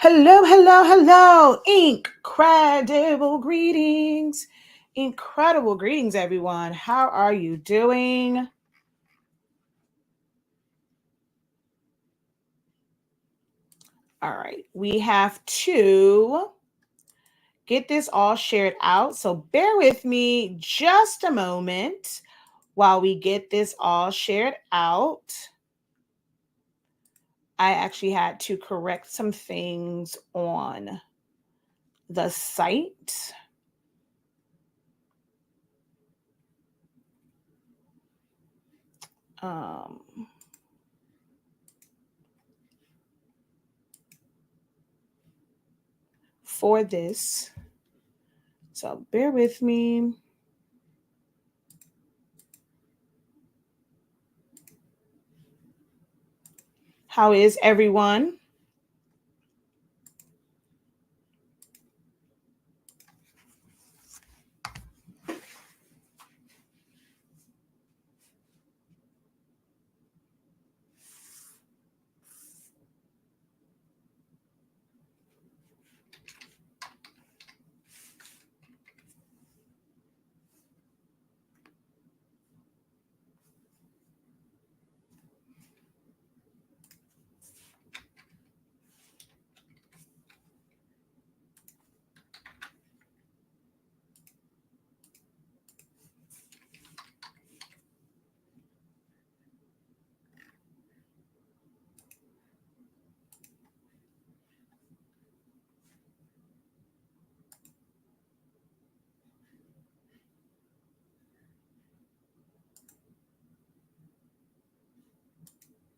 Hello, hello, hello. Incredible greetings. Incredible greetings, everyone. How are you doing? All right. We have to get this all shared out. So bear with me just a moment while we get this all shared out. I actually had to correct some things on the site. For this. So bear with me. How is everyone?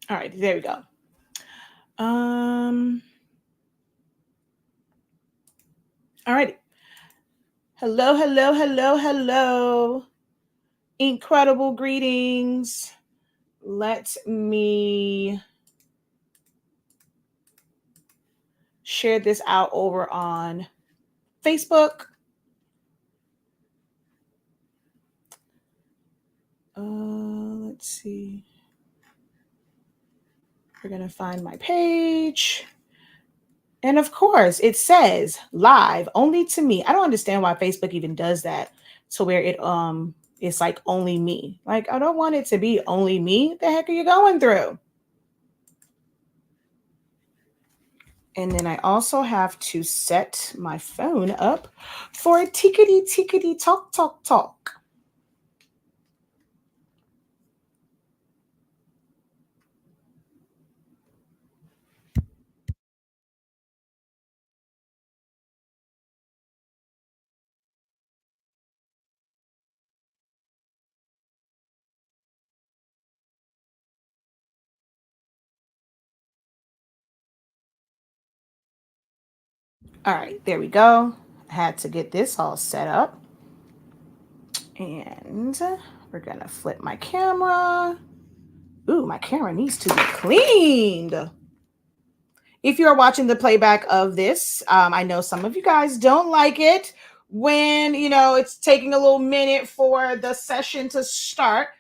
All right, there we go. All right. Hello, hello, hello, hello. Incredible greetings. Let me share this out over on Facebook. Let's see. We're going to find my page. And of course, it says live only to me. I don't understand why Facebook even does that to where it's like only me. Like, I don't want it to be only me. What the heck are you going through? And then I also have to set my phone up for a tickety talk, talk, talk. All right, there we go. I had to get this all set up. And we're going to flip my camera. Ooh, my camera needs to be cleaned. If you're watching the playback of this, I know some of you guys don't like it when, it's taking a little minute for the session to start.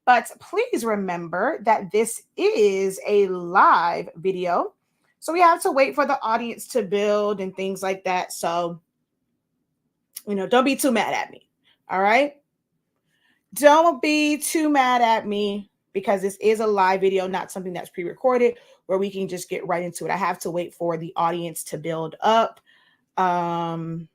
But please remember that this is a live video. So we have to wait for the audience to build and things like that. So, don't be too mad at me. All right. Don't be too mad at me because this is a live video, not something that's pre-recorded where we can just get right into it. I have to wait for the audience to build up. So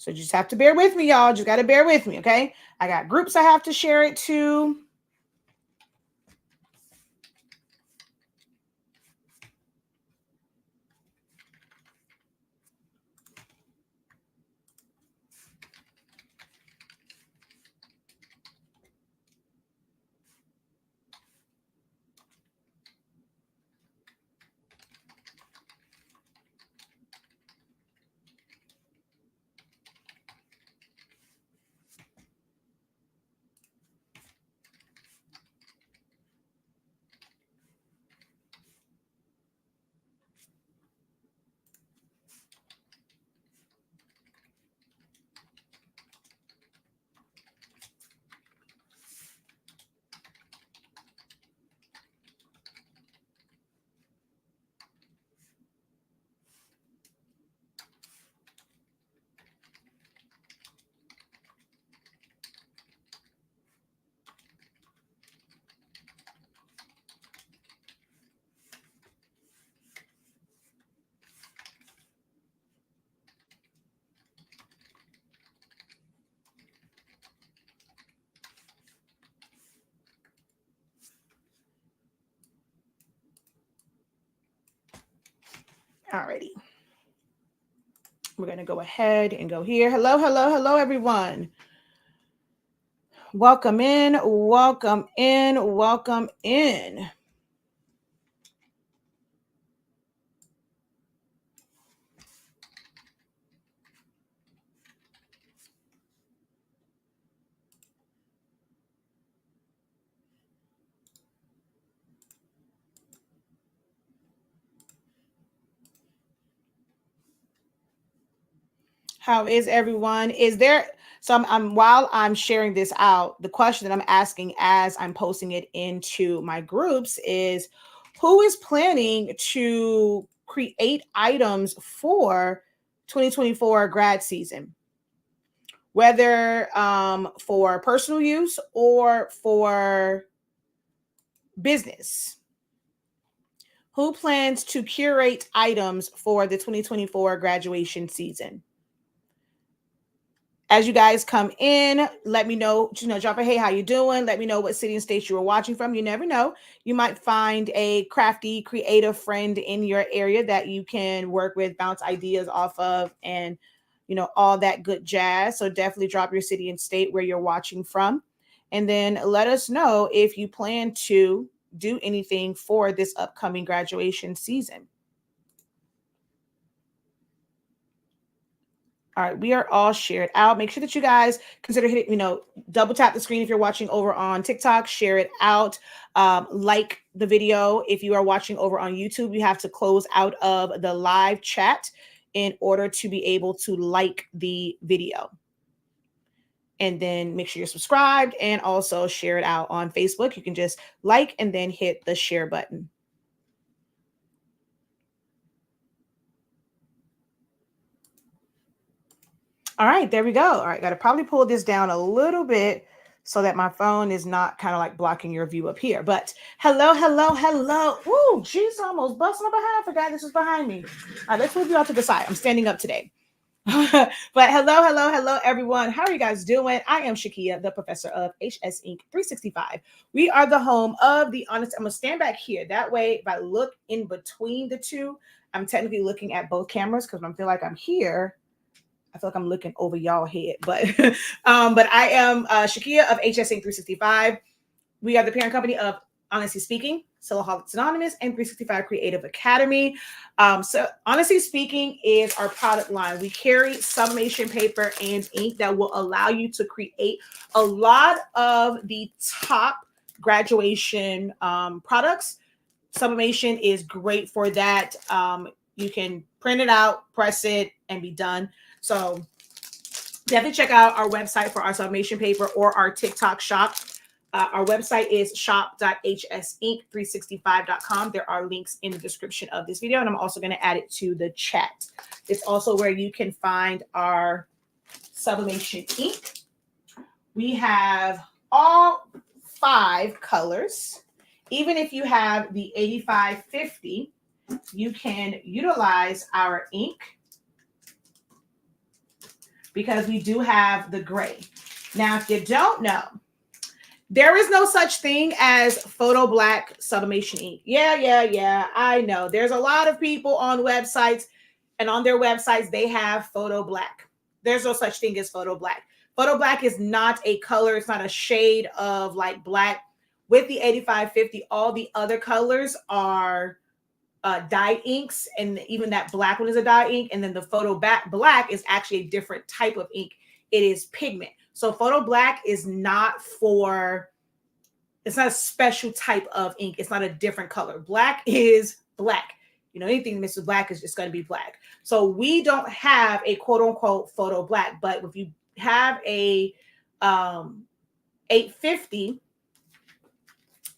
you just have to bear with me, y'all. Just got to bear with me, okay? I got groups I have to share it to. Alrighty. We're going to go ahead and go here. Hello, hello, hello, everyone. Welcome in, welcome in, welcome in. How is everyone? Is there while I'm sharing this out, the question that I'm asking as I'm posting it into my groups is, who is planning to create items for 2024 grad season? Whether for personal use or for business. Who plans to curate items for the 2024 graduation season? As you guys come in, let me know, drop a hey, how you doing? Let me know what city and state you are watching from. You never know. You might find a crafty, creative friend in your area that you can work with, bounce ideas off of, and, all that good jazz. So definitely drop your city and state where you're watching from. And then let us know if you plan to do anything for this upcoming graduation season. All right, we are all shared out. Make sure that you guys consider hitting, double tap the screen if you're watching over on TikTok, share it out, like the video. If you are watching over on YouTube, you have to close out of the live chat in order to be able to like the video. And then make sure you're subscribed and also share it out on Facebook. You can just like and then hit the share button. All right, there we go. All right, got to probably pull this down a little bit so that my phone is not kind of like blocking your view up here. But hello, hello, hello. Ooh, geez, almost busting up behind. I forgot this was behind me. All right, let's move you out to the side. I'm standing up today. But hello, hello, hello, everyone. How are you guys doing? I am Shakia, the professor of HS Inc. 365. We are the home of the honest. I'm going to stand back here. That way, if I look in between the two, I'm technically looking at both cameras because I feel like I'm here. I feel like I'm looking over y'all head, but I am Shakia of HS Inc. 365. We are the parent company of Honestly Speaking, Silhouette Anonymous, and 365 Creative Academy. So Honestly Speaking is our product line. We carry sublimation paper and ink that will allow you to create a lot of the top graduation products. Sublimation is great for that. You can print it out, press it, and be done. So definitely check out our website for our sublimation paper or our TikTok shop. Our website is shop.hsink365.com. There are links in the description of this video, and I'm also going to add it to the chat. It's also where you can find our sublimation ink. We have all 5 colors. Even if you have the 8550, you can utilize our ink because we do have the gray. Now, if you don't know, there is no such thing as photo black sublimation ink. Yeah, I know. There's a lot of people on websites, and on their websites, they have photo black. There's no such thing as photo black. Photo black is not a color. It's not a shade of like black. With the 8550, all the other colors are dye inks, and even that black one is a dye ink, and then the photo black is actually a different type of ink. It is pigment. So photo black is not it's not a special type of ink. It's not a different color. Black is black. Anything Mr. Black is just going to be black. So we don't have a quote unquote photo black, but if you have a 850,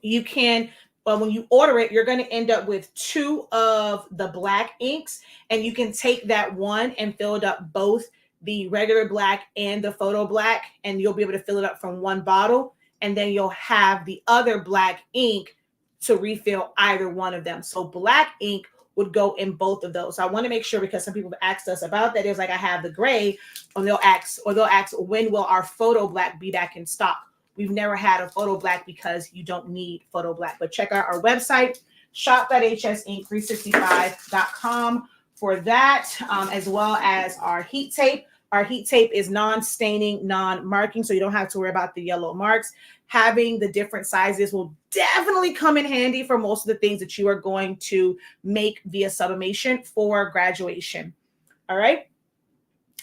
you can, well, when you order it, you're going to end up with 2 of the black inks, and you can take that one and fill it up both the regular black and the photo black, and you'll be able to fill it up from one bottle, and then you'll have the other black ink to refill either one of them. So black ink would go in both of those. So I want to make sure, because some people have asked us about that. It's like, I have the gray, and they'll ask, when will our photo black be back in stock? We've never had a photo black because you don't need photo black. But check out our website, shop.hsink365.com for that, as well as our heat tape. Our heat tape is non-staining, non-marking, so you don't have to worry about the yellow marks. Having the different sizes will definitely come in handy for most of the things that you are going to make via sublimation for graduation. All right.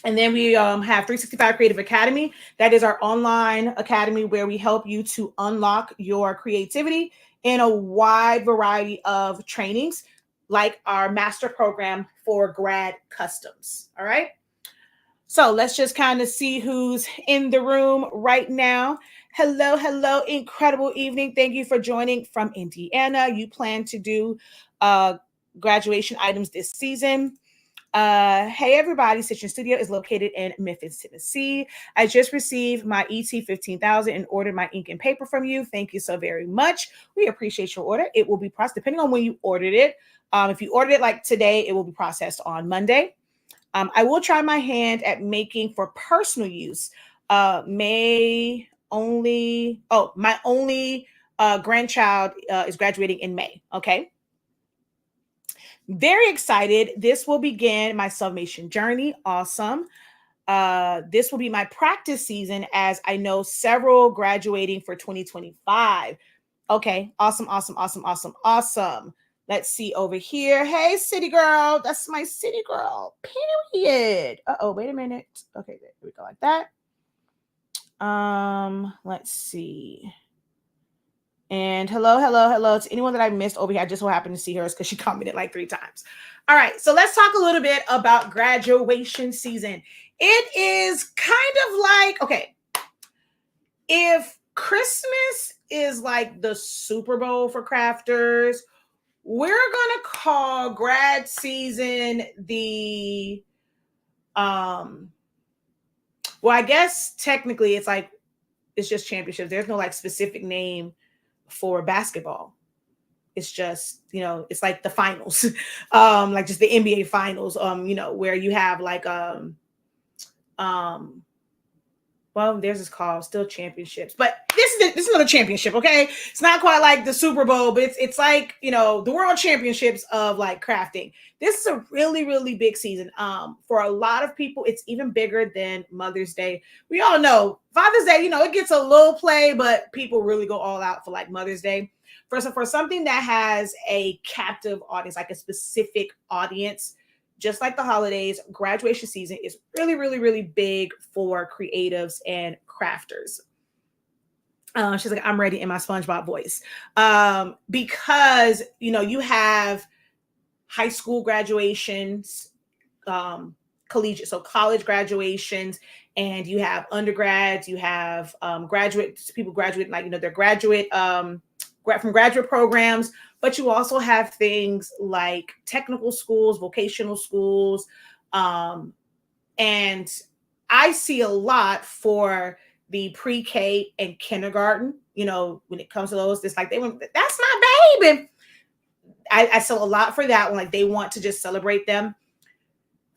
And then we have 365 Creative Academy. That is our online academy where we help you to unlock your creativity in a wide variety of trainings, like our master program for grad customs. All right. So let's just kind of see who's in the room right now. Hello, hello, incredible evening. Thank you for joining from Indiana. You plan to do graduation items this season. Hey everybody, Stitching Studio is located in Memphis, Tennessee. I just received my ET 15,000 and ordered my ink and paper from you. Thank you so very much. We appreciate your order. It will be processed depending on when you ordered it. If you ordered it like today, it will be processed on Monday. I will try my hand at making for personal use. My only grandchild is graduating in May. Okay. Very excited. This will begin my sublimation journey. Awesome. This will be my practice season as I know several graduating for 2025. Okay. Awesome. Awesome. Awesome. Awesome. Awesome. Let's see over here. Hey, city girl. That's my city girl. Period. Uh-oh, wait a minute. Okay, there we go like that. Let's see. And hello to anyone that I missed over here. I just so happened to see her because she commented like 3 times. All right, so let's talk a little bit about graduation season. It is kind of like, okay, if Christmas is like the Super Bowl for crafters, we're gonna call grad season the well, I guess technically it's just championships. There's no like specific name for basketball. It's just, it's like the finals, like just the NBA finals, where you have like well, there's this called still championships, but this is not a championship, okay? It's not quite like the Super Bowl, but it's like, the world championships of like crafting. This is a really, really big season. For a lot of people, it's even bigger than Mother's Day. We all know Father's Day, it gets a little play, but people really go all out for like Mother's Day. For something that has a captive audience, like a specific audience, just like the holidays, graduation season is really, really, really big for creatives and crafters. She's like, I'm ready in my SpongeBob voice. Because, you have high school graduations, collegiate, so college graduations, and you have undergrads, you have graduates, people graduate, like, they're graduate, from graduate programs, but you also have things like technical schools, vocational schools. And I see a lot for the pre-K and kindergarten, when it comes to those, it's like, that's my baby. I sell a lot for that one. Like they want to just celebrate them.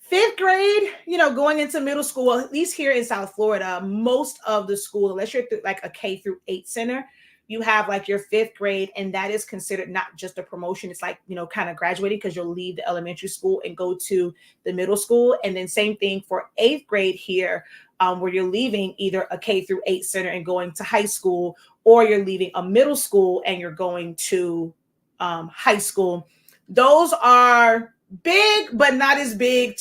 5th grade, going into middle school, at least here in South Florida, most of the school, unless you're like a K through 8 center, you have like your 5th grade, and that is considered not just a promotion. It's like, kind of graduating because you'll leave the elementary school and go to the middle school. And then same thing for 8th grade here, where you're leaving either a K through 8 center and going to high school, or you're leaving a middle school and you're going to high school. Those are big, but not as big,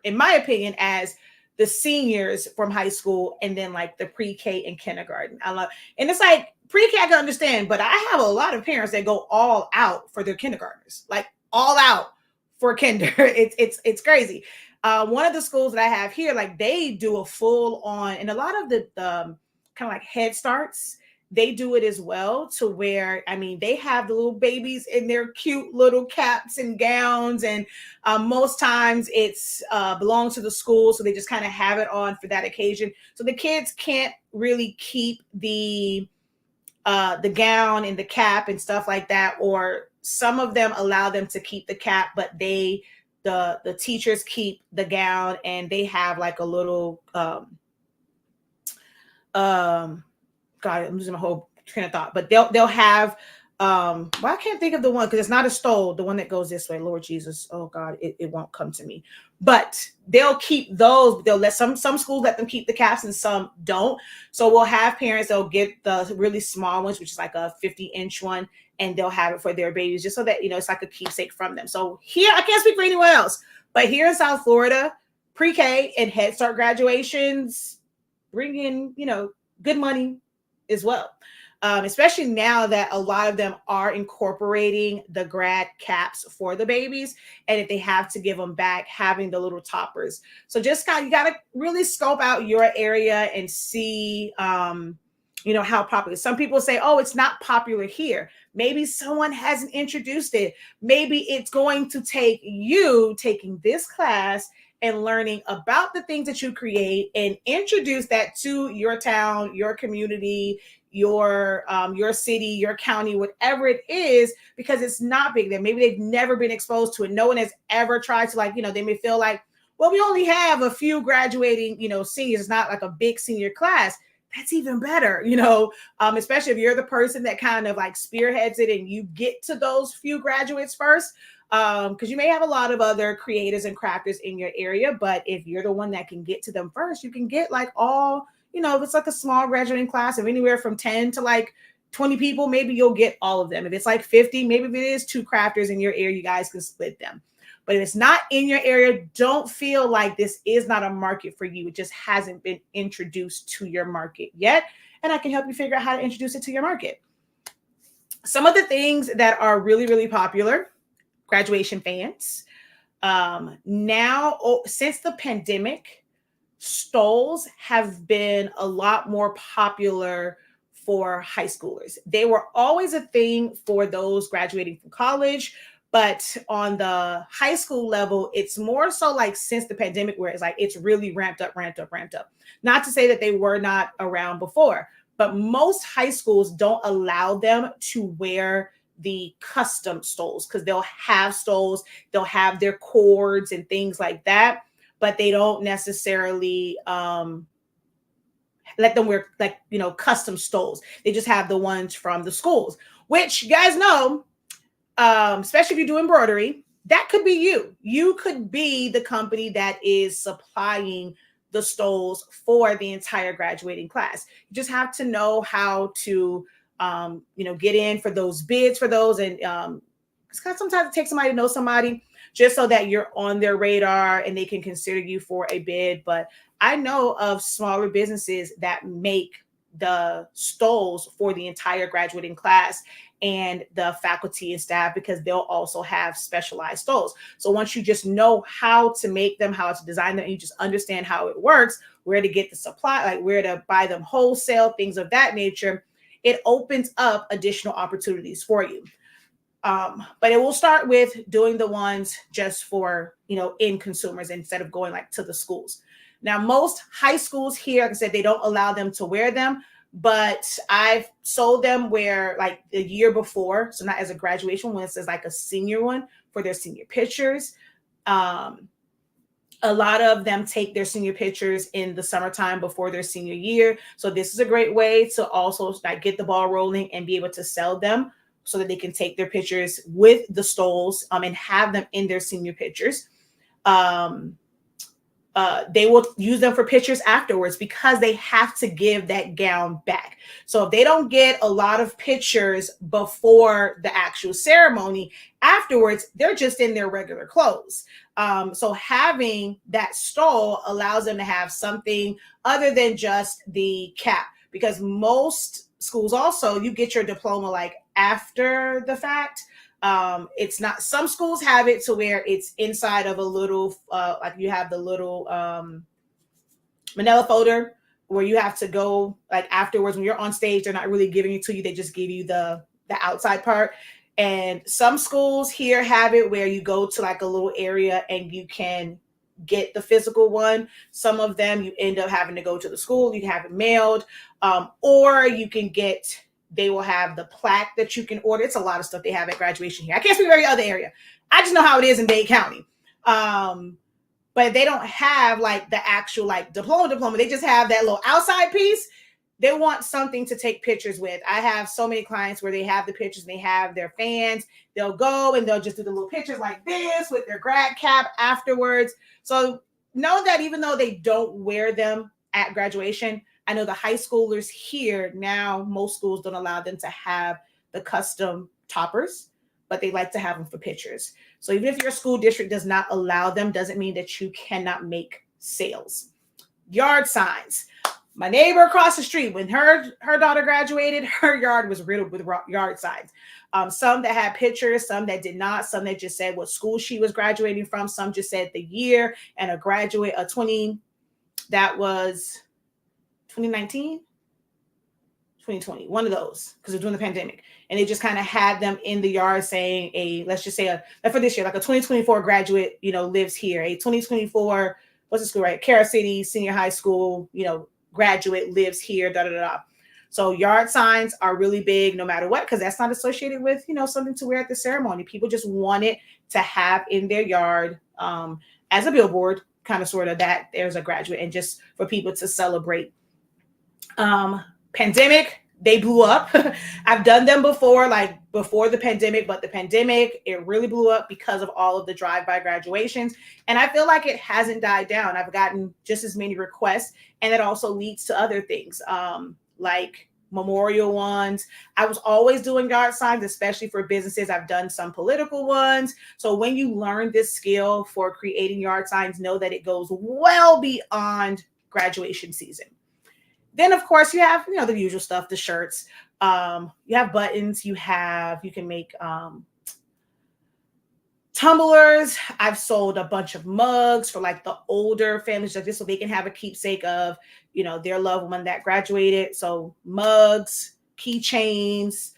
in my opinion, as the seniors from high school, and then like the pre-K and kindergarten. And it's like pre-K I can understand, but I have a lot of parents that go all out for their kindergartners, like all out for kinder. It's crazy. One of the schools that I have here, like they do a full on, and a lot of the kind of like Head Starts, they do it as well, to where, they have the little babies in their cute little caps and gowns. And most times it's belongs to the school. So they just kind of have it on for that occasion. So the kids can't really keep the gown and the cap and stuff like that. Or some of them allow them to keep the cap, but the teachers keep the gown, and they have like a little, God, I'm losing my whole train of thought, but they'll have Well, I can't think of the one because it's not a stole, the one that goes this way. Lord Jesus, oh God, it won't come to me. But they'll keep those. They'll let some schools let them keep the caps and some don't. So we'll have parents, they'll get the really small ones, which is like a 50-inch one, and they'll have it for their babies just so that, it's like a keepsake from them. So here, I can't speak for anyone else, but here in South Florida, pre-K and Head Start graduations bring in, good money as well. Especially now that a lot of them are incorporating the grad caps for the babies. And if they have to give them back, having the little toppers. So just you got to really scope out your area and see, how popular. Some people say, oh, it's not popular here. Maybe someone hasn't introduced it. Maybe it's going to take you taking this class and learning about the things that you create and introduce that to your town, your community, your city, your county, whatever it is, because it's not big there. Maybe they've never been exposed to it. No one has ever tried to they may feel like, well, we only have a few graduating, seniors. It's not like a big senior class. That's even better, especially if you're the person that kind of like spearheads it and you get to those few graduates first. Because you may have a lot of other creators and crafters in your area, but if you're the one that can get to them first, you can get like all, if it's like a small graduating class of anywhere from 10 to like 20 people, maybe you'll get all of them. If it's like 50, maybe if it is 2 crafters in your area, you guys can split them. But if it's not in your area, don't feel like this is not a market for you. It just hasn't been introduced to your market yet. And I can help you figure out how to introduce it to your market. Some of the things that are really, really popular, graduation fans. Now, since the pandemic, stoles have been a lot more popular for high schoolers. They were always a thing for those graduating from college, but on the high school level, it's more so like since the pandemic where it's like it's really ramped up. Not to say that they were not around before, but most high schools don't allow them to wear the custom stoles because they'll have stoles, they'll have their cords and things like that, but they don't necessarily let them wear custom stoles. They just have the ones from the schools, which you guys know, especially if you do embroidery, that could be you. You could be the company that is supplying the stoles for the entire graduating class. You just have to know how to get in for those bids for those. And sometimes it takes somebody to know somebody just so that you're on their radar and they can consider you for a bid. But I know of smaller businesses that make the stoles for the entire graduating class and the faculty and staff, because they'll also have specialized stoles. So once you just know how to make them, how to design them, and you just understand how it works, where to get the supply, like where to buy them wholesale, things of that nature, it opens up additional opportunities for you. But it will start with doing the ones just for, end consumers instead of going like to the schools. Now, most high schools here, like I said, they don't allow them to wear them, but I've sold them where like the year before. So not as a graduation one, it says like a senior one for their senior pictures. A lot of them take their senior pictures in the summertime before their senior year. So this is a great way to also like get the ball rolling and be able to sell them so that they can take their pictures with the stoles and have them in their senior pictures. They will use them for pictures afterwards because they have to give that gown back. So if they don't get a lot of pictures before the actual ceremony, afterwards, they're just in their regular clothes. So having that stole allows them to have something other than just the cap, because most schools also, you get your diploma like after the fact. It's not, some schools have it to where it's inside of a little, like you have the little manila folder where you have to go like afterwards when you're on stage. They're not really giving it to you. They just give you the outside part. And some schools here have it where you go to like a little area and you can get the physical one. Some of them you end up having to go to the school, you can have it mailed, or you can get, they will have the plaque that you can order. It's a lot of stuff they have at graduation here. I can't speak for every other area. I just know how it is in Dade County. But they don't have like the actual like diploma. They just have that little outside piece they want something to take pictures with. I have so many clients where they have the pictures and they have their fans. They'll go and they'll just do the little pictures like this with their grad cap afterwards. So know that even though they don't wear them at graduation, I know the high schoolers here now, most schools don't allow them to have the custom toppers, but they like to have them for pictures. So even if your school district does not allow them, doesn't mean that you cannot make sales. Yard signs. My neighbor across the street, when her daughter graduated, her yard was riddled with yard signs. Some that had pictures, some that did not, some that just said what school she was graduating from, some just said the year, and that was 2019, 2020, one of those, because it was during the pandemic. And they just kind of had them in the yard saying let's just say for this year, like a 2024 graduate, lives here. A 2024, what's the school, right? Carol City Senior High School, graduate lives here, da da da. So yard signs are really big no matter what, because that's not associated with, something to wear at the ceremony. People just want it to have in their yard as a billboard, kind of sort of that there's a graduate, and just for people to celebrate. Pandemic, they blew up. I've done them before, like before the pandemic, but the pandemic, it really blew up because of all of the drive-by graduations. And I feel like it hasn't died down. I've gotten just as many requests, and it also leads to other things, like memorial ones. I was always doing yard signs, especially for businesses. I've done some political ones. So when you learn this skill for creating yard signs, know that it goes well beyond graduation season. Then, of course, you have, the usual stuff, the shirts. You have buttons. You can make tumblers. I've sold a bunch of mugs for like the older families like this, so they can have a keepsake of, their loved one that graduated. So mugs, keychains.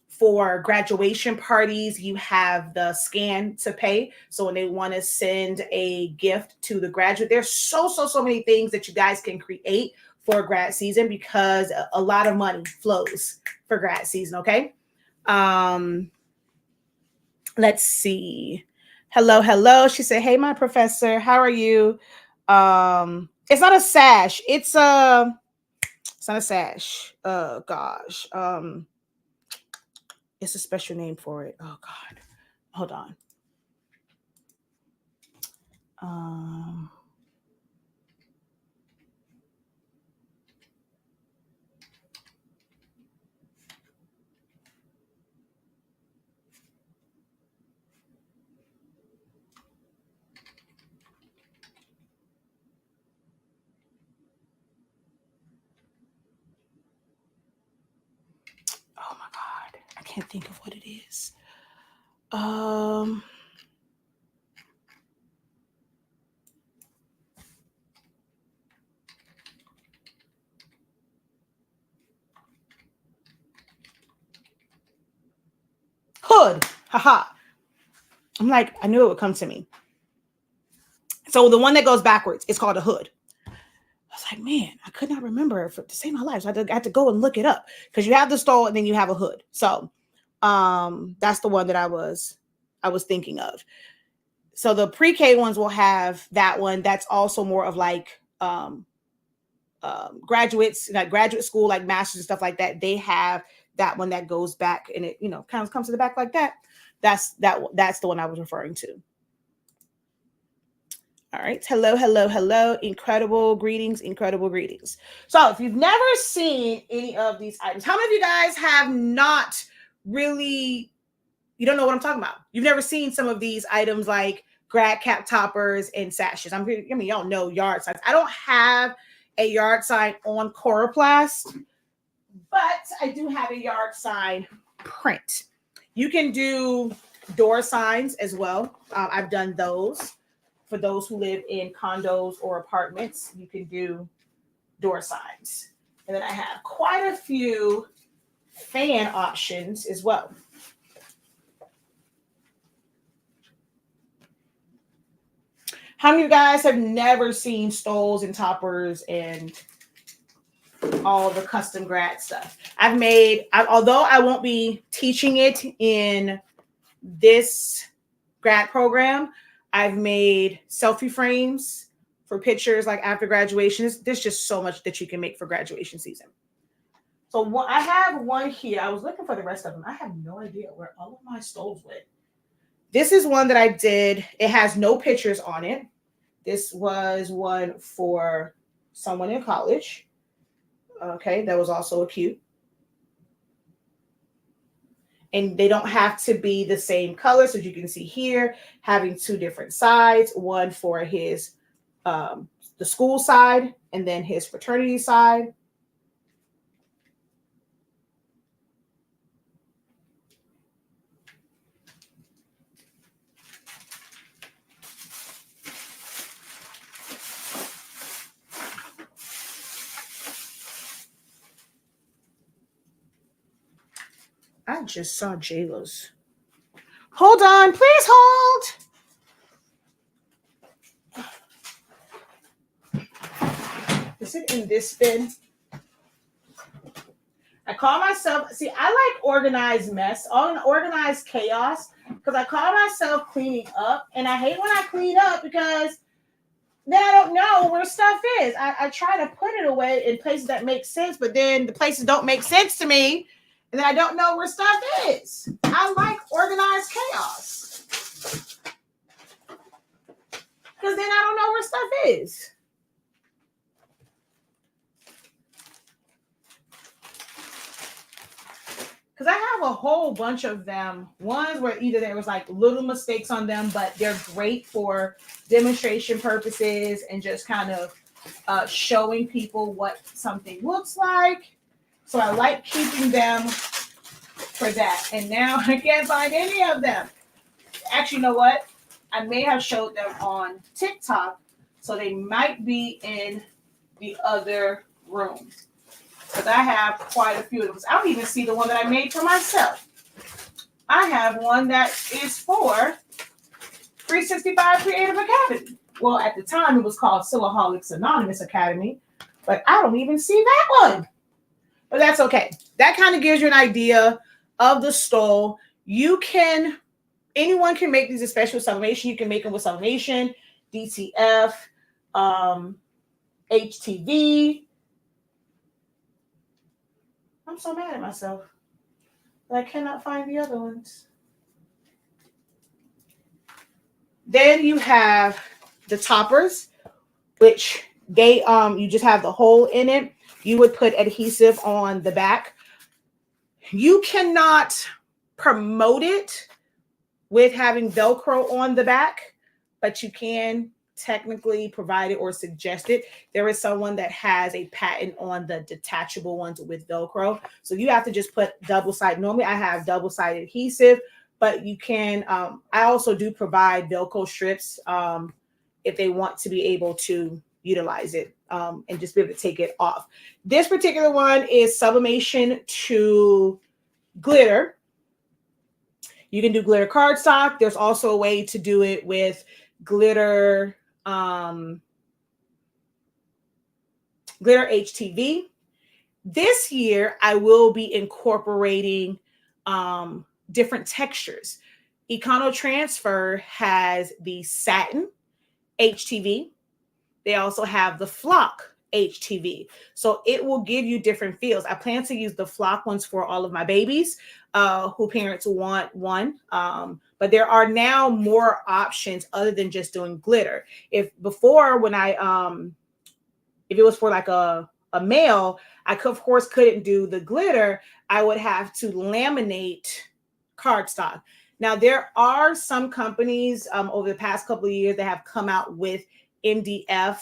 For graduation parties, you have the scan to pay. So when they want to send a gift to the graduate, there's so many things that you guys can create for grad season, because a lot of money flows for grad season. Okay. Let's see. Hello. She said, "Hey, my professor, how are you?" It's not a sash. It's not a sash. Oh gosh. It's a special name for it. Oh God. Hold on. Oh my God. I can't think of what it is. Hood. Haha. I'm like, I knew it would come to me. So the one that goes backwards, it's called a hood. I was like, man, I could not remember it to save my life. So I had to go and look it up, because you have the stole and then you have a hood. So that's the one that I was thinking of. So the pre-K ones will have that one. That's also more of like graduates, like graduate school, like masters and stuff like that. They have that one that goes back, and it kind of comes to the back like that. That's the one I was referring to. All right. Hello. Incredible greetings. So if you've never seen any of these items, how many of you guys have not really, you don't know what I'm talking about? You've never seen some of these items like grad cap toppers and sashes. Y'all know yard signs. I don't have a yard sign on Coroplast, but I do have a yard sign print. You can do door signs as well. I've done those. For those who live in condos or apartments, you can do door signs. And then I have quite a few fan options as well. How many of you guys have never seen stoles and toppers and all the custom grad stuff? Although I won't be teaching it in this grad program, I've made selfie frames for pictures like after graduation. There's just so much that you can make for graduation season. So I have one here. I was looking for the rest of them. I have no idea where all of my stoles went. This is one that I did. It has no pictures on it. This was one for someone in college. Okay, that was also a cute. And they don't have to be the same color. So you can see here, having two different sides, one for his the school side and then his fraternity side. I just saw JLo's. Hold on, please hold. Is it in this bin? I call myself, see, I like organized mess, organized chaos, because I call myself cleaning up, and I hate when I clean up because then I don't know where stuff is. I try to put it away in places that make sense, but then the places don't make sense to me, and then I don't know where stuff is. I like organized chaos, because then I don't know where stuff is. Because I have a whole bunch of them. Ones where either there was like little mistakes on them, but they're great for demonstration purposes and just kind of showing people what something looks like. So I like keeping them for that. And now I can't find any of them. Actually, you know what? I may have showed them on TikTok, so they might be in the other room. Because I have quite a few of those. I don't even see the one that I made for myself. I have one that is for 365 Creative Academy. Well, at the time, it was called Silhouette Anonymous Academy. But I don't even see that one. But that's okay. That kind of gives you an idea of the stole. Anyone can make these, especially with Sublimation. You can make them with Sublimation, DTF, HTV. I'm so mad at myself that I cannot find the other ones. Then you have the toppers, which you just have the hole in it. You would put adhesive on the back. You cannot promote it with having Velcro on the back, but you can technically provide it or suggest it. There is someone that has a patent on the detachable ones with Velcro. So you have to just put double-sided. Normally I have double-sided adhesive, but you can, I also do provide Velcro strips if they want to be able to utilize it and just be able to take it off. This particular one is Sublimation to glitter. You can do glitter cardstock. There's also a way to do it with glitter glitter HTV. This year, I will be incorporating different textures. Econo Transfer has the satin HTV. They also have the flock HTV. So it will give you different feels. I plan to use the flock ones for all of my babies who parents want one. But there are now more options other than just doing glitter. If before, when if it was for like a male, I could, of course, couldn't do the glitter. I would have to laminate cardstock. Now, there are some companies over the past couple of years that have come out with MDF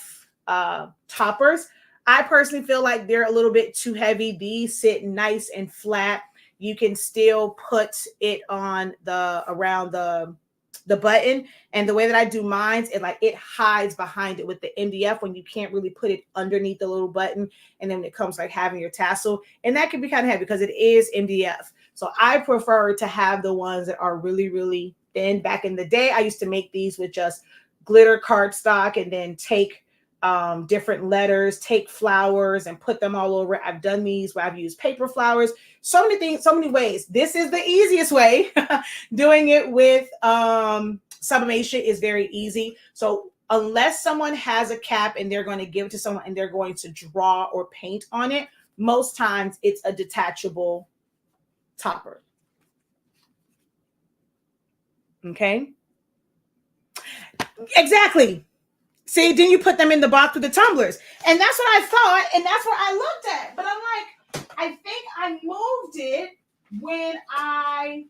toppers. I personally feel like they're a little bit too heavy. These sit nice and flat. You can still put it on around the button. And the way that I do mine, it hides behind it with the MDF when you can't really put it underneath the little button. And then it comes like having your tassel. And that can be kind of heavy because it is MDF. So I prefer to have the ones that are really, really thin. Back in the day, I used to make these with just glitter cardstock and then take different letters, take flowers and put them all over. I've done these where I've used paper flowers, so many things, so many ways. This is the easiest way. Doing it with sublimation is very easy. So unless someone has a cap and they're going to give it to someone and they're going to draw or paint on it, most times it's a detachable topper. Okay. Exactly. See, then you put them in the box with the tumblers. And that's what I thought. And that's what I looked at. But I'm like, I think I moved it when I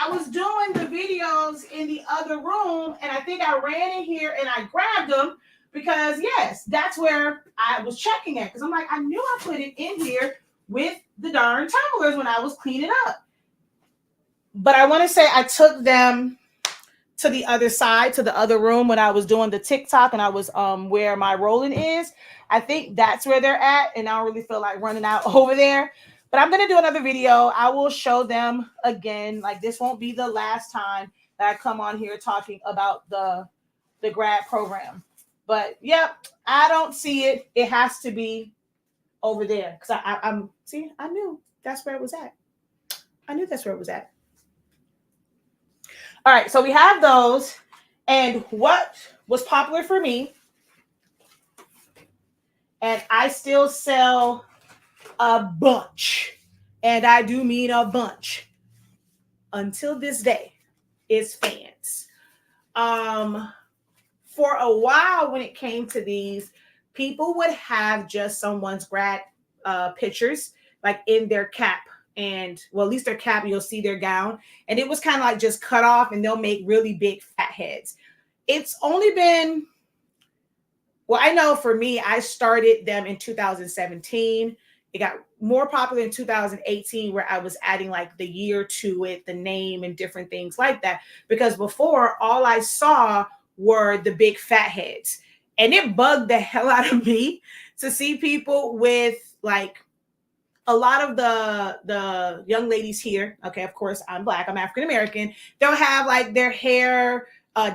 was doing the videos in the other room. And I think I ran in here and I grabbed them because, yes, that's where I was checking it. Because I'm like, I knew I put it in here with the darn tumblers when I was cleaning up. But I want to say I took them to the other side, to the other room when I was doing the TikTok and I was where my rolling is. I think that's where they're at, and I don't really feel like running out over there. But I'm gonna do another video. I will show them again. Like, this won't be the last time that I come on here talking about the grad program. But yep, I don't see it. It has to be over there because I'm see. I knew that's where it was at. I knew that's where it was at. All right, so we have those. And what was popular for me, and I still sell a bunch, and I do mean a bunch, until this day, is fans. For a while when it came to these, people would have just someone's grad pictures, like in their cap. And well, at least their cap, you'll see their gown. And it was kind of like just cut off, and they'll make really big fat heads. It's only been, well, I know for me, I started them in 2017. It got more popular in 2018, where I was adding like the year to it, the name and different things like that. Because before, all I saw were the big fat heads. And it bugged the hell out of me to see people with like, a lot of the young ladies here, okay, of course, I'm Black, I'm African-American, they'll have like their hair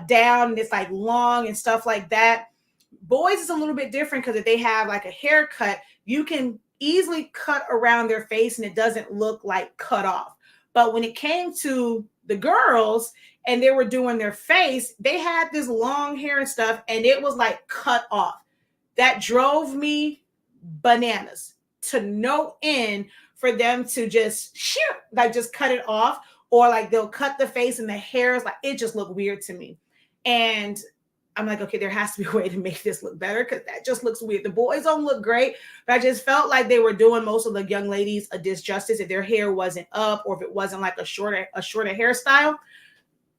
down and it's like long and stuff like that. Boys is a little bit different because if they have like a haircut, you can easily cut around their face and it doesn't look like cut off. But when it came to the girls and they were doing their face, they had this long hair and stuff and it was like cut off. That drove me bananas. To no end for them to just like just cut it off, or like they'll cut the face and the hair is like, it just looked weird to me. And I'm like, okay, there has to be a way to make this look better because that just looks weird. The boys don't look great, but I just felt like they were doing most of the young ladies a disjustice if their hair wasn't up or if it wasn't like a shorter hairstyle.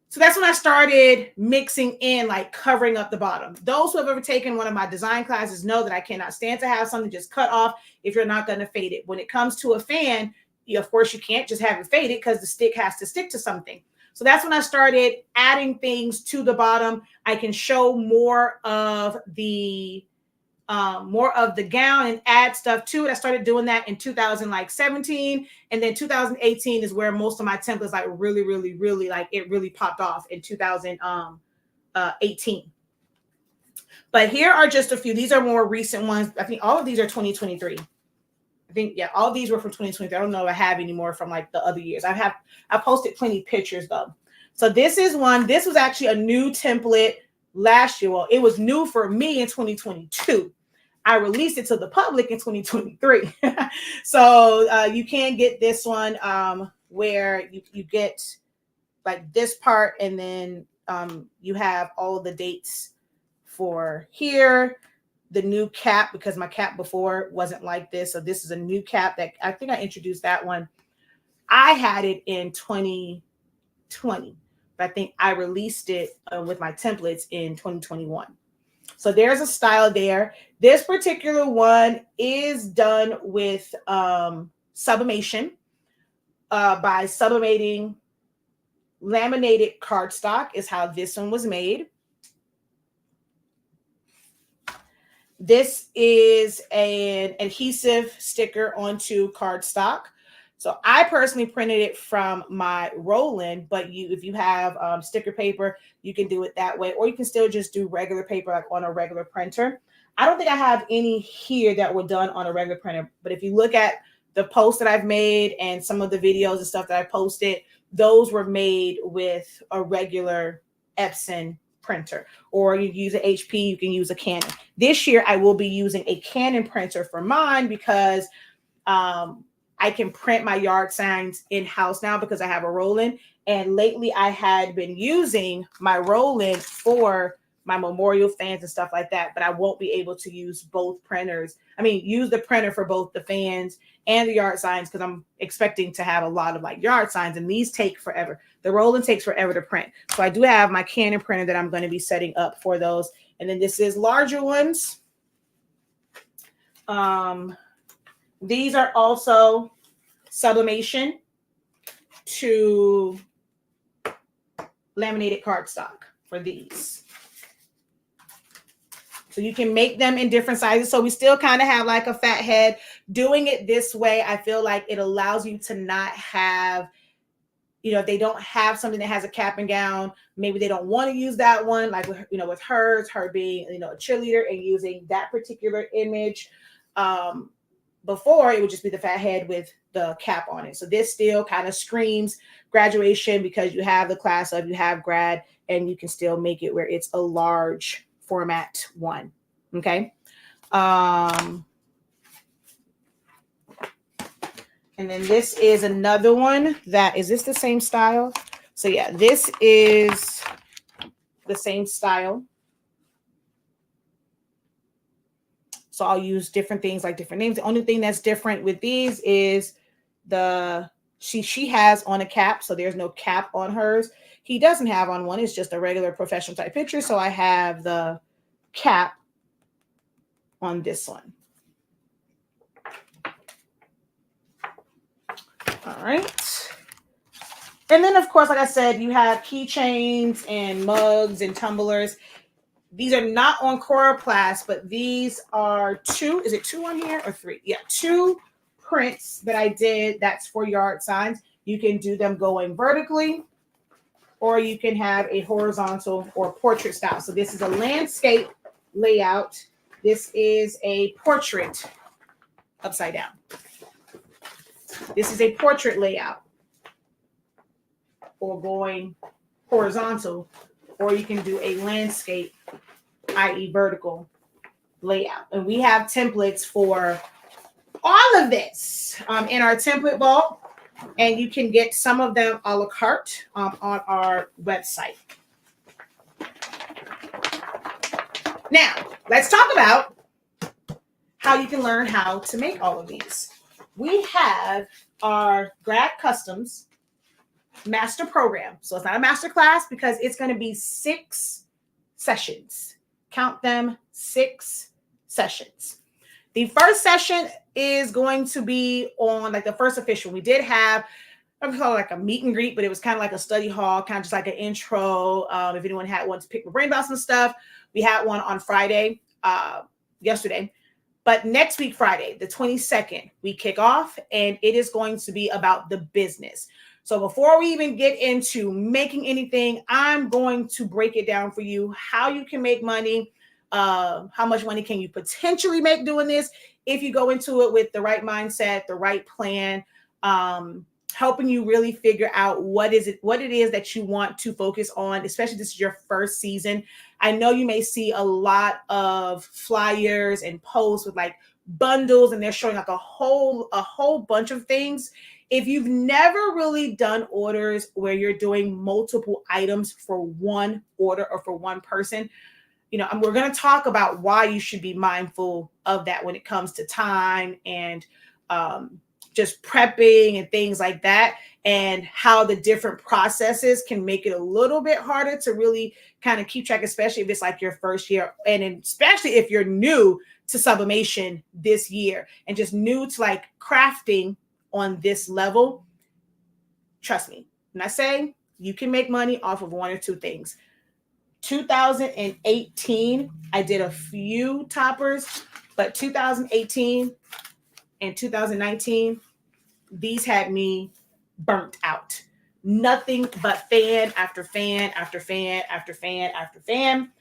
So that's when I started mixing in, like covering up the bottom. Those who have ever taken one of my design classes know that I cannot stand to have something just cut off if you're not going to fade it. When it comes to a fan, of course, you can't just have it faded because the stick has to stick to something. So that's when I started adding things to the bottom. I can show more of the gown and add stuff to it. I started doing that in 2017, and then 2018 is where most of my templates like really like it really popped off in 2018. But here are just a few. These are more recent ones. I think all of these are 2023. I think, yeah, all of these were from 2023. I don't know if I have any more from like the other years. I posted plenty of pictures though. So this is one. This was actually a new template last year. Well, it was new for me in 2022. I released it to the public in 2023. So you can get this one where you get like this part, and then you have all of the dates for here. The new cap, because my cap before wasn't like this. So this is a new cap that I think I introduced that one. I had it in 2020, but I think I released it with my templates in 2021. So there's a style there. This particular one is done with sublimation by sublimating laminated cardstock is how this one was made. This is an adhesive sticker onto cardstock. So I personally printed it from my roll-in, but if you have sticker paper, you can do it that way, or you can still just do regular paper like on a regular printer. I don't think I have any here that were done on a regular printer, but if you look at the posts that I've made and some of the videos and stuff that I posted, those were made with a regular Epson printer, or you use an HP, you can use a Canon. This year, I will be using a Canon printer for mine because I can print my yard signs in-house now because I have a roll-in. And lately I had been using my roll-in for my memorial fans and stuff like that, but I won't be able to use both printers. I mean, use the printer for both the fans and the yard signs because I'm expecting to have a lot of like yard signs, and these take forever. The roll-in takes forever to print. So I do have my Canon printer that I'm going to be setting up for those. And then this is larger ones. These are also sublimation to laminated cardstock for these. So you can make them in different sizes. So we still kind of have like a fat head. Doing it this way, I feel like it allows you to not have, you know, if they don't have something that has a cap and gown, maybe they don't want to use that one, like, you know, with her being, you know, a cheerleader and using that particular image. Before, it would just be the fat head with the cap on it. So this still kind of screams graduation because you have the class of, you have grad, and you can still make it where it's a large format one. Okay. And then this is another one that, is this the same style? So yeah, this is the same style. So I'll use different things like different names. The only thing that's different with these is she has on a cap. So there's no cap on hers. He doesn't have on one. It's just a regular professional type picture. So I have the cap on this one. All right. And then, of course, like I said, you have keychains and mugs and tumblers. These are not on Coroplast, but these are two. Is it two on here or three? Yeah, two prints that I did. That's for yard signs. You can do them going vertically, or you can have a horizontal or portrait style. So this is a landscape layout. This is a portrait upside down. This is a portrait layout, or going horizontal, or you can do a landscape, i.e. vertical layout. And we have templates for all of this in our template vault, and you can get some of them a la carte on our website. Now, let's talk about how you can learn how to make all of these. We have our Grad Customs master program. So it's not a master class because it's going to be 6 sessions. Count them, 6 sessions. The first session is going to be on like the first official. We did have, I would call it like a meet and greet, but it was kind of like a study hall, kind of just like an intro. If anyone had one to pick my brain about some stuff, we had one on Friday, yesterday. But next week, Friday, the 22nd, we kick off, and it is going to be about the business. So before we even get into making anything, I'm going to break it down for you, how you can make money, how much money can you potentially make doing this if you go into it with the right mindset, the right plan, helping you really figure out what it is that you want to focus on, especially this is your first season. I know you may see a lot of flyers and posts with like bundles, and they're showing like a whole bunch of things. If you've never really done orders where you're doing multiple items for one order or for one person, you know, and we're going to talk about why you should be mindful of that when it comes to time and just prepping and things like that, and how the different processes can make it a little bit harder to really kind of keep track, especially if it's like your first year, and especially if you're new to sublimation this year and just new to like crafting on this level. Trust me when I say you can make money off of one or two things. 2018, I did a few toppers, but 2018 and 2019, these had me burnt out. Nothing but fan after fan after fan after fan after fan.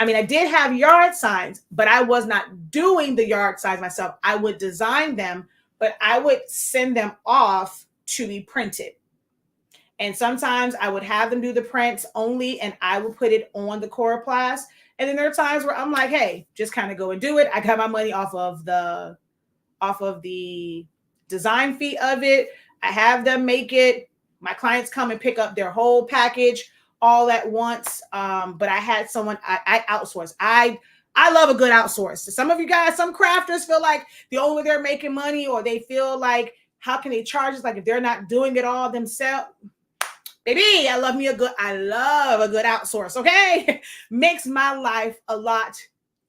I mean, I did have yard signs, but I was not doing the yard signs myself. I would design them, but I would send them off to be printed. And sometimes I would have them do the prints only and I would put it on the Coroplast. And then there are times where I'm like, hey, just kind of go and do it. I got my money off of the design fee of it. I have them make it. My clients come and pick up their whole package all at once. But I had someone I outsource. I love a good outsource. Some of you guys, some crafters feel like the only way they're making money, or they feel like, how can they charge us? Like if they're not doing it all themselves. Baby, I love a good outsource, okay? Makes my life a lot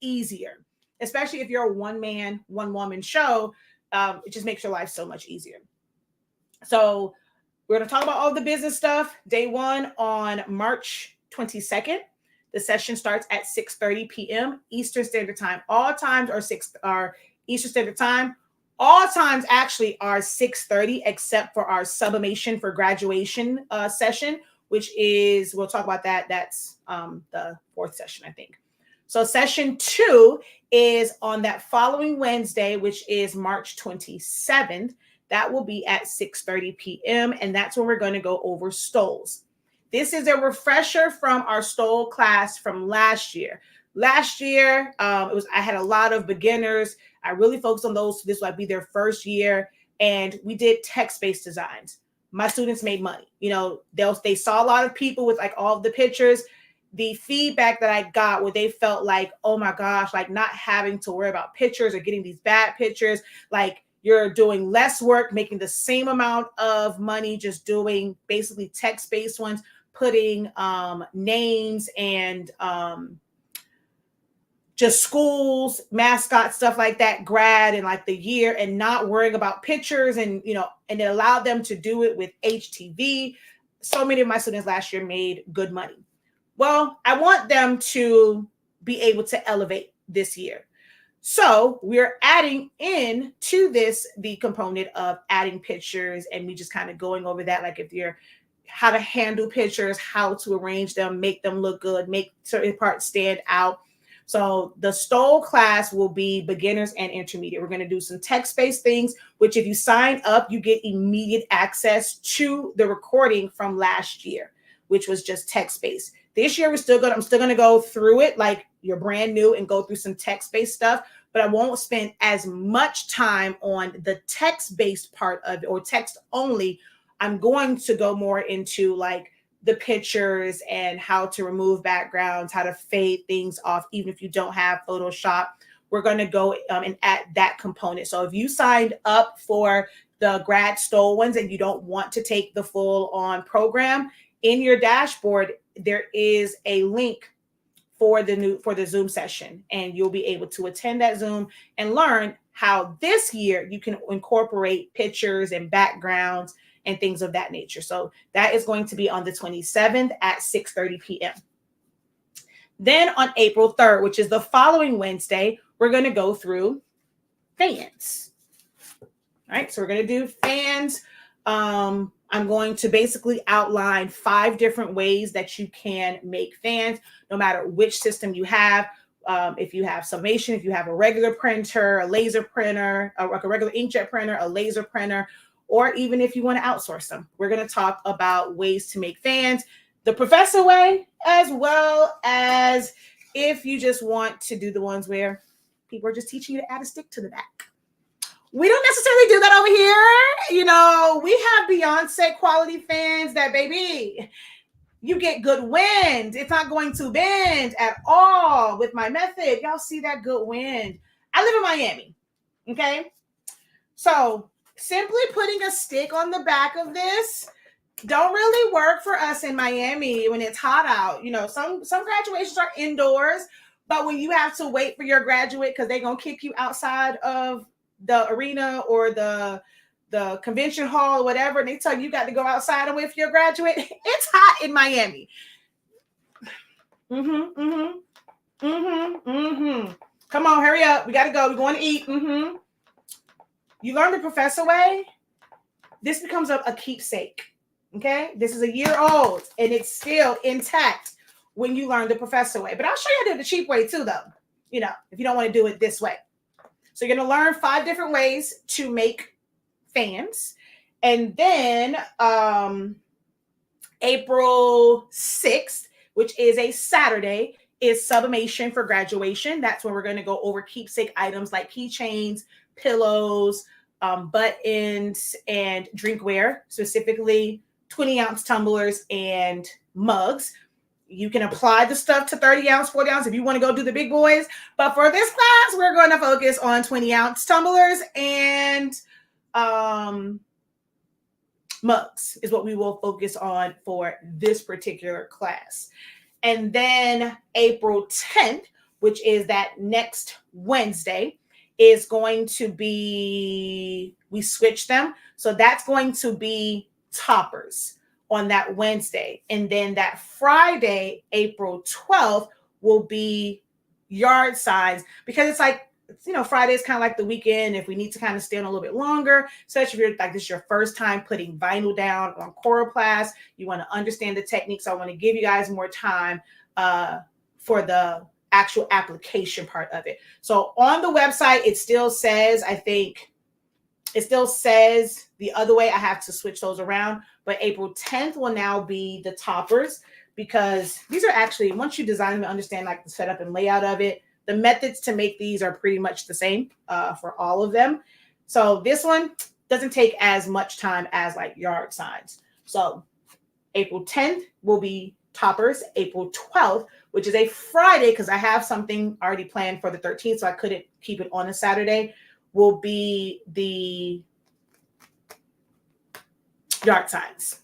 easier, especially if you're a one-man, one-woman show. It just makes your life so much easier. So we're going to talk about all the business stuff. Day one on March 22nd. The session starts at 6:30 p.m. Eastern Standard Time. All times are Eastern Standard Time. All times actually are 6:30, except for our Sublimation for graduation session, which is, we'll talk about that. That's the fourth session, I think. So session 2 is on that following Wednesday, which is March 27th. That will be at 6:30 p.m. And that's when we're going to go over stoles. This is a refresher from our stole class from last year. Last year, I had a lot of beginners. I really focused on those. This will be their first year. And we did text-based designs. My students made money. You know, they saw a lot of people with like all of the pictures. The feedback that I got where they felt like, oh my gosh, like not having to worry about pictures or getting these bad pictures. Like you're doing less work, making the same amount of money, just doing basically text-based ones, putting names and just schools, mascots, stuff like that, grad and like the year, and not worrying about pictures. And, you know, and it allowed them to do it with HTV. So many of my students last year made good money. Well, I want them to be able to elevate this year. So we're adding in to this, the component of adding pictures, and we just kind of going over that. Like if you're, how to handle pictures, how to arrange them, make them look good, make certain parts stand out. So the stole class will be beginners and intermediate. We're going to do some text-based things, which if you sign up, you get immediate access to the recording from last year, which was just text-based. This year, I'm still going to go through it like you're brand new and go through some text-based stuff, but I won't spend as much time on the text-based part of it or text only. I'm going to go more into like the pictures and how to remove backgrounds, how to fade things off, even if you don't have Photoshop. We're going to go and add that component. So if you signed up for the grad stole ones and you don't want to take the full on program, in your dashboard, there is a link for the Zoom session, and you'll be able to attend that Zoom and learn how this year you can incorporate pictures and backgrounds and things of that nature. So that is going to be on the 27th at 6:30 p.m. Then on April 3rd, which is the following Wednesday, we're going to go through fans. All right, so we're going to do fans. I'm going to basically outline 5 different ways that you can make fans, no matter which system you have. If you have Sublimation, if you have a regular printer, a laser printer, like a regular inkjet printer, a laser printer, or even if you want to outsource them. We're going to talk about ways to make fans, the professor way, as well as if you just want to do the ones where people are just teaching you to add a stick to the back. We don't necessarily do that over here. You know, we have Beyonce quality fans that, baby, you get good wind. It's not going to bend at all with my method. Y'all see that good wind. I live in Miami, okay? So simply putting a stick on the back of this don't really work for us in Miami when it's hot out. You know, some graduations are indoors, but when you have to wait for your graduate because they're going to kick you outside of the arena or the convention hall or whatever, and they tell you got to go outside and wait for your graduate, it's hot in Miami. Come on, hurry up. We got to go. We're going to eat. You learn the professor way. This becomes a keepsake. Okay, this is a year old and it's still intact when you learn the professor way. But I'll show you how to do the cheap way too, though. You know, if you don't want to do it this way. So you're going to learn 5 different ways to make fans. And then April 6th, which is a Saturday, is Sublimation for graduation. That's when we're going to go over keepsake items like keychains, pillows, buttons, and drinkware, specifically 20-ounce tumblers and mugs. You can apply the stuff to 30 ounce, 40 ounce if you want to go do the big boys. But for this class, we're going to focus on 20-ounce tumblers and mugs is what we will focus on for this particular class. And then April 10th, which is that next Wednesday, is going to be, we switched them. So that's going to be toppers on that Wednesday. And then that Friday, April 12th, will be yard signs, because it's like, you know, Friday is kind of like the weekend. If we need to kind of stay on a little bit longer, especially if you're like this is your first time putting vinyl down on coroplast, you want to understand the technique. So I want to give you guys more time for the actual application part of it. So on the website, it still says, I think it still says the other way. I have to switch those around, but April 10th will now be the toppers, because these are actually, once you design them and understand like the setup and layout of it, the methods to make these are pretty much the same for all of them. So this one doesn't take as much time as like yard signs. So April 10th will be toppers. April 12th, which is a Friday, because I have something already planned for the 13th, so I couldn't keep it on a Saturday, will be the yard signs.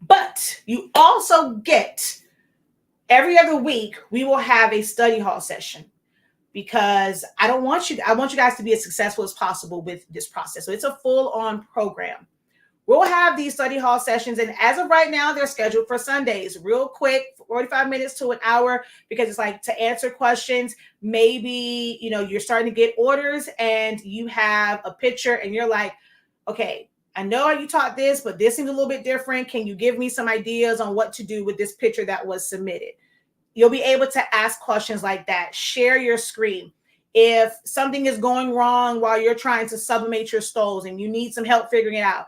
But you also get, every other week, we will have a study hall session, because I want you guys to be as successful as possible with this process. So it's a full-on program. We'll have these study hall sessions, and as of right now, they're scheduled for Sundays, real quick, 45 minutes to an hour, because it's like to answer questions. Maybe, you know, you're starting to get orders and you have a picture and you're like, okay, I know you taught this, but this seems a little bit different. Can you give me some ideas on what to do with this picture that was submitted? You'll be able to ask questions like that. Share your screen. If something is going wrong while you're trying to sublimate your stoles and you need some help figuring it out,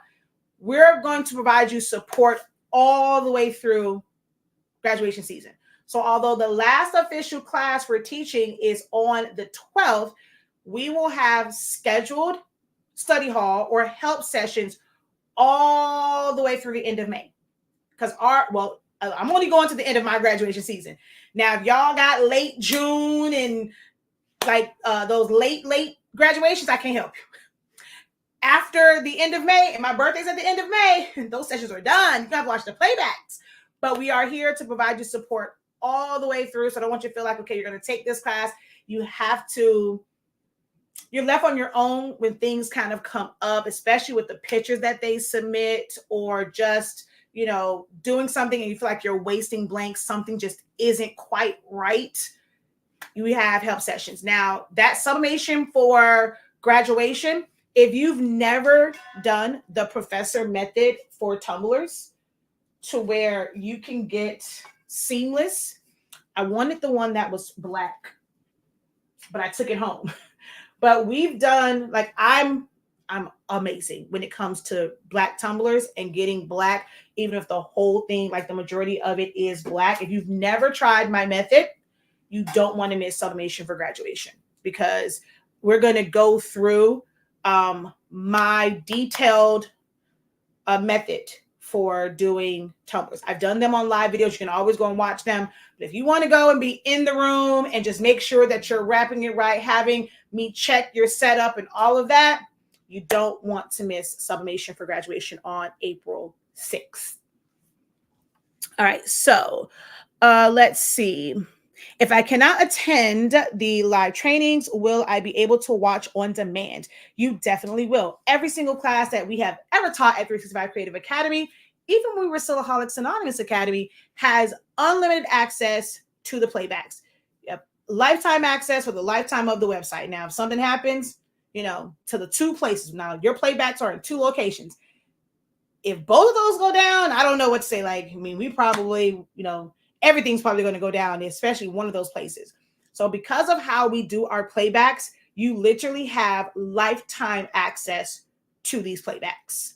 we're going to provide you support all the way through graduation season. So although the last official class we're teaching is on the 12th, we will have scheduled study hall or help sessions all the way through the end of May. Because I'm only going to the end of my graduation season. Now, if y'all got late June and like those late graduations, I can't help you. After the end of May, and my birthday's at the end of May, those sessions are done. You gotta watch the playbacks. But we are here to provide you support all the way through. So I don't want you to feel like, okay, you're gonna take this class. You're left on your own when things kind of come up, especially with the pictures that they submit, or just, you know, doing something and you feel like you're wasting blanks, something just isn't quite right. We have help sessions. Now, that sublimation for graduation, if you've never done the professor method for tumblers to where you can get seamless, I wanted the one that was black, but I took it home. But we've done, like, I'm amazing when it comes to black tumblers and getting black, even if the whole thing, like the majority of it is black. If you've never tried my method, you don't want to miss sublimation for graduation, because we're going to go through my detailed method for doing tumblers. I've done them on live videos. You can always go and watch them. But if you want to go and be in the room and just make sure that you're wrapping it right, having me check your setup and all of that, you don't want to miss sublimation for graduation on April 6th. All right, so let's see. If I cannot attend the live trainings, will I be able to watch on demand? You definitely will. Every single class that we have ever taught at 365 Creative Academy, even when we were Silhouette Anonymous Academy, has unlimited access to the playbacks. You have lifetime access for the lifetime of the website. Now, if something happens, you know, to the two places, now your playbacks are in two locations. If both of those go down, I don't know what to say. Like, I mean, we probably, you know, everything's probably going to go down, especially one of those places. So because of how we do our playbacks, you literally have lifetime access to these playbacks.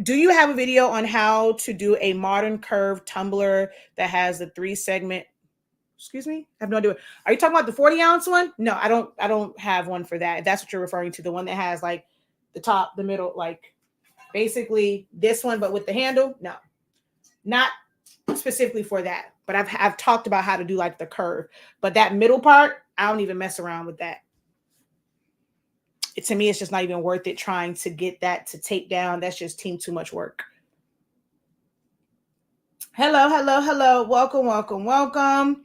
Do you have a video on how to do a modern curved tumbler that has a 3-segment? Excuse me, I have no idea. Are you talking about the 40-ounce one? No, I don't have one for that. If that's what you're referring to, the one that has like the top, the middle, like basically this one, but with the handle. No, not specifically for that. But I've talked about how to do like the curve, but that middle part, I don't even mess around with that. To me, it's just not even worth it trying to get that to take down. That's just too much work. Hello, hello, hello. Welcome, welcome, welcome.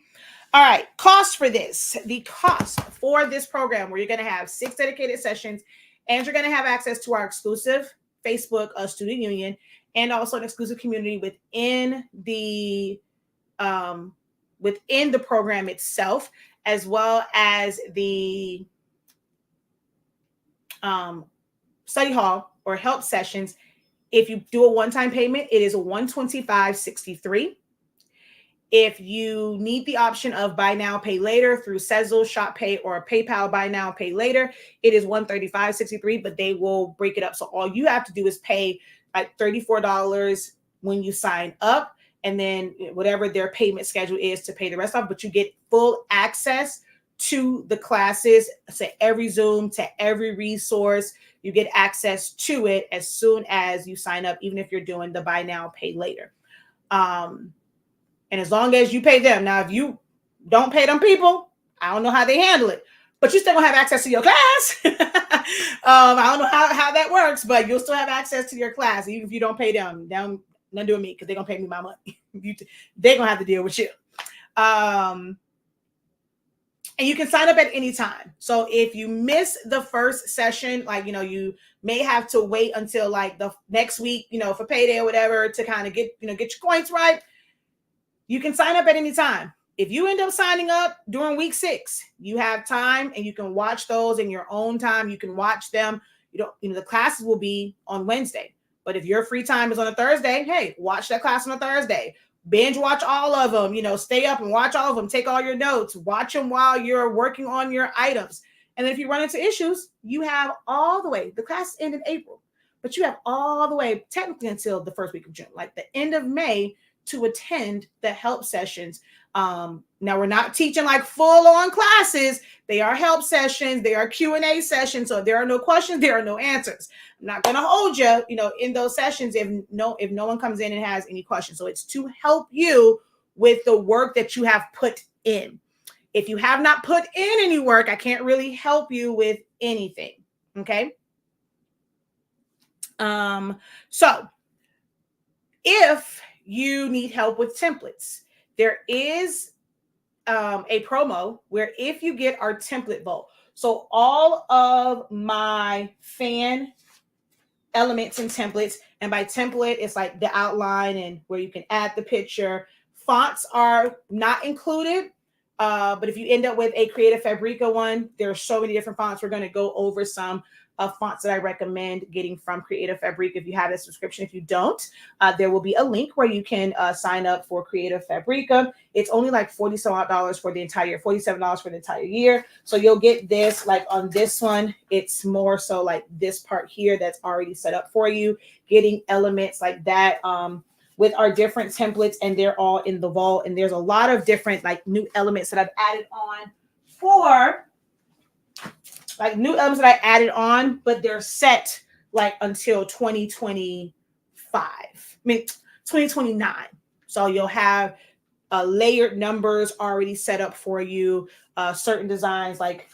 All right, cost for this. The cost for this program, where you're going to have 6 dedicated sessions, and you're going to have access to our exclusive Facebook student union, and also an exclusive community within the program itself, as well as the study hall or help sessions. If you do a one-time payment, it is $125.63. If you need the option of buy now, pay later through Sezzle, Shop Pay, or PayPal buy now, pay later, it is $135.63, but they will break it up. So all you have to do is pay like $34 when you sign up, and then whatever their payment schedule is to pay the rest off. But you get full access to the classes, to every Zoom, to every resource. You get access to it as soon as you sign up, even if you're doing the buy now, pay later. And as long as you pay them. Now, if you don't pay them people, I don't know how they handle it, but you still gonna have access to your class. I don't know how that works, but you'll still have access to your class, even if you don't pay them. Nothing to do with me, because they're gonna pay me my money. They're gonna have to deal with you. And you can sign up at any time. So if you miss the first session, like, you may have to wait until like the next week, for payday or whatever, to kind of get your points right. You can sign up at any time. If you end up signing up during week 6, you have time and you can watch those in your own time. You can watch them. The classes will be on Wednesday. But if your free time is on a Thursday, hey, watch that class on a Thursday. Binge watch all of them. Stay up and watch all of them. Take all your notes. Watch them while you're working on your items. And then if you run into issues, you have all the way. The class ended in April, but you have all the way technically until the first week of June, like the end of May, to attend the help sessions. Now, we're not teaching like full-on classes. They are help sessions. They are Q&A sessions. So if there are no questions, there are no answers. I'm not going to hold you, in those sessions if no one comes in and has any questions. So it's to help you with the work that you have put in. If you have not put in any work, I can't really help you with anything. Okay. So if you need help with templates, there is a promo where if you get our template vault, so all of my fan elements and templates, and by template, it's like the outline and where you can add the picture. Fonts are not included, but if you end up with a Creative Fabrica one, there are so many different fonts. We're going to go over some fonts that I recommend getting from Creative Fabrica if you have a subscription. If you don't, there will be a link where you can sign up for Creative Fabrica. It's only like $47 for the entire year. So you'll get this, like on this one, it's more so like this part here that's already set up for you, getting elements like that with our different templates, and they're all in the vault. And there's a lot of different like new elements that I've added on but they're set like until 2025. 2029. So you'll have layered numbers already set up for you. Certain designs like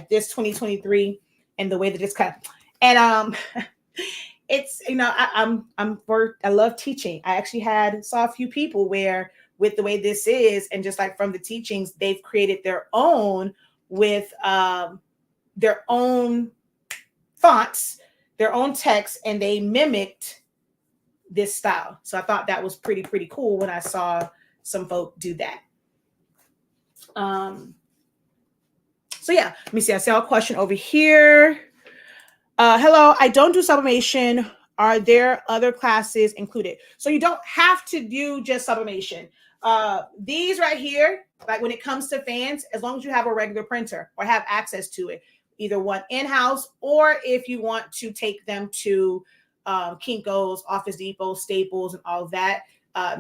this 2023, and the way that it's cut. And it's I love teaching. I actually saw a few people where with the way this is, and just like from the teachings, they've created their own with their own fonts, their own text, and they mimicked this style. So I thought that was pretty cool when I saw some folk do that. So yeah, let me see. I saw a question over here. Hello, I don't do sublimation. Are there other classes included? So you don't have to do just sublimation. These right here, like when it comes to fans, as long as you have a regular printer or have access to it, either one in-house, or if you want to take them to Kinko's, Office Depot, Staples, and all of that.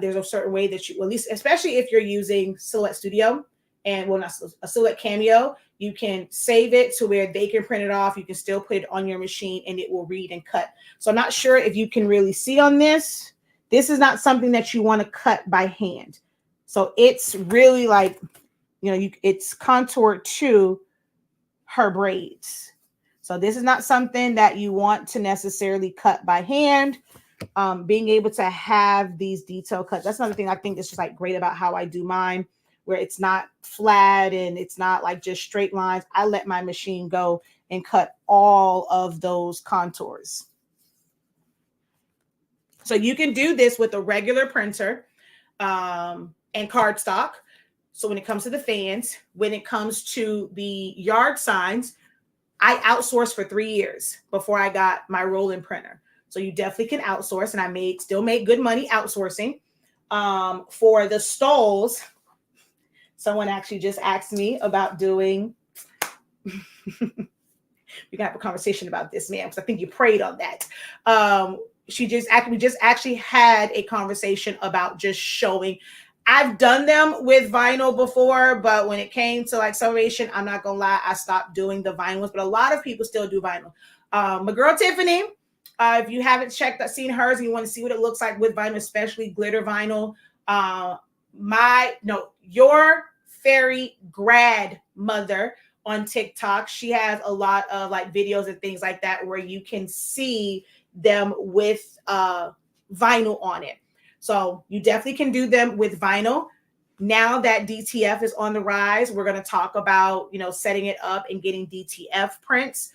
There's a certain way that you, at least, especially if you're using Silhouette Studio and, well, not a Silhouette Cameo, you can save it to where they can print it off. You can still put it on your machine and it will read and cut. So I'm not sure if you can really see on this. This is not something that you want to cut by hand. So it's really like, you know, it's contoured to her braids. So this is not something that you want to necessarily cut by hand. Being able to have these detail cuts, that's another thing I think is just like great about how I do mine, where it's not flat and it's not like just straight lines. I let my machine go and cut all of those contours. So you can do this with a regular printer and cardstock. So when it comes to the fans, when it comes to the yard signs, I outsourced for 3 years before I got my rolling printer. So you definitely can outsource, and I still make good money outsourcing. For the stoles, someone actually just asked me about doing, we got to have a conversation about this, ma'am, because I think you prayed on that. We just actually had a conversation about just showing. I've done them with vinyl before, but when it came to like Sublimation, I'm not gonna lie, I stopped doing the vinyl ones, but a lot of people still do vinyl. My girl Tiffany, if you haven't seen hers and you want to see what it looks like with vinyl, especially glitter vinyl, your fairy Grad mother on TikTok, she has a lot of like videos and things like that where you can see them with vinyl on it. So you definitely can do them with vinyl. Now that DTF is on the rise, we're going to talk about, you know, setting it up and getting DTF prints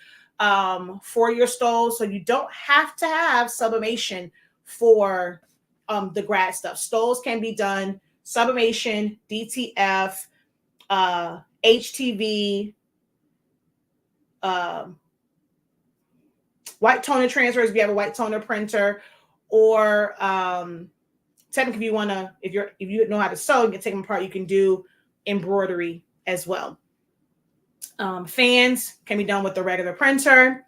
for your stoles. So you don't have to have sublimation for the Grad stuff. Stoles can be done sublimation, DTF, HTV, white toner transfers if you have a white toner printer, or technically, if you want to, if you know how to sew, you can take them apart. You can do embroidery as well. Fans can be done with the regular printer.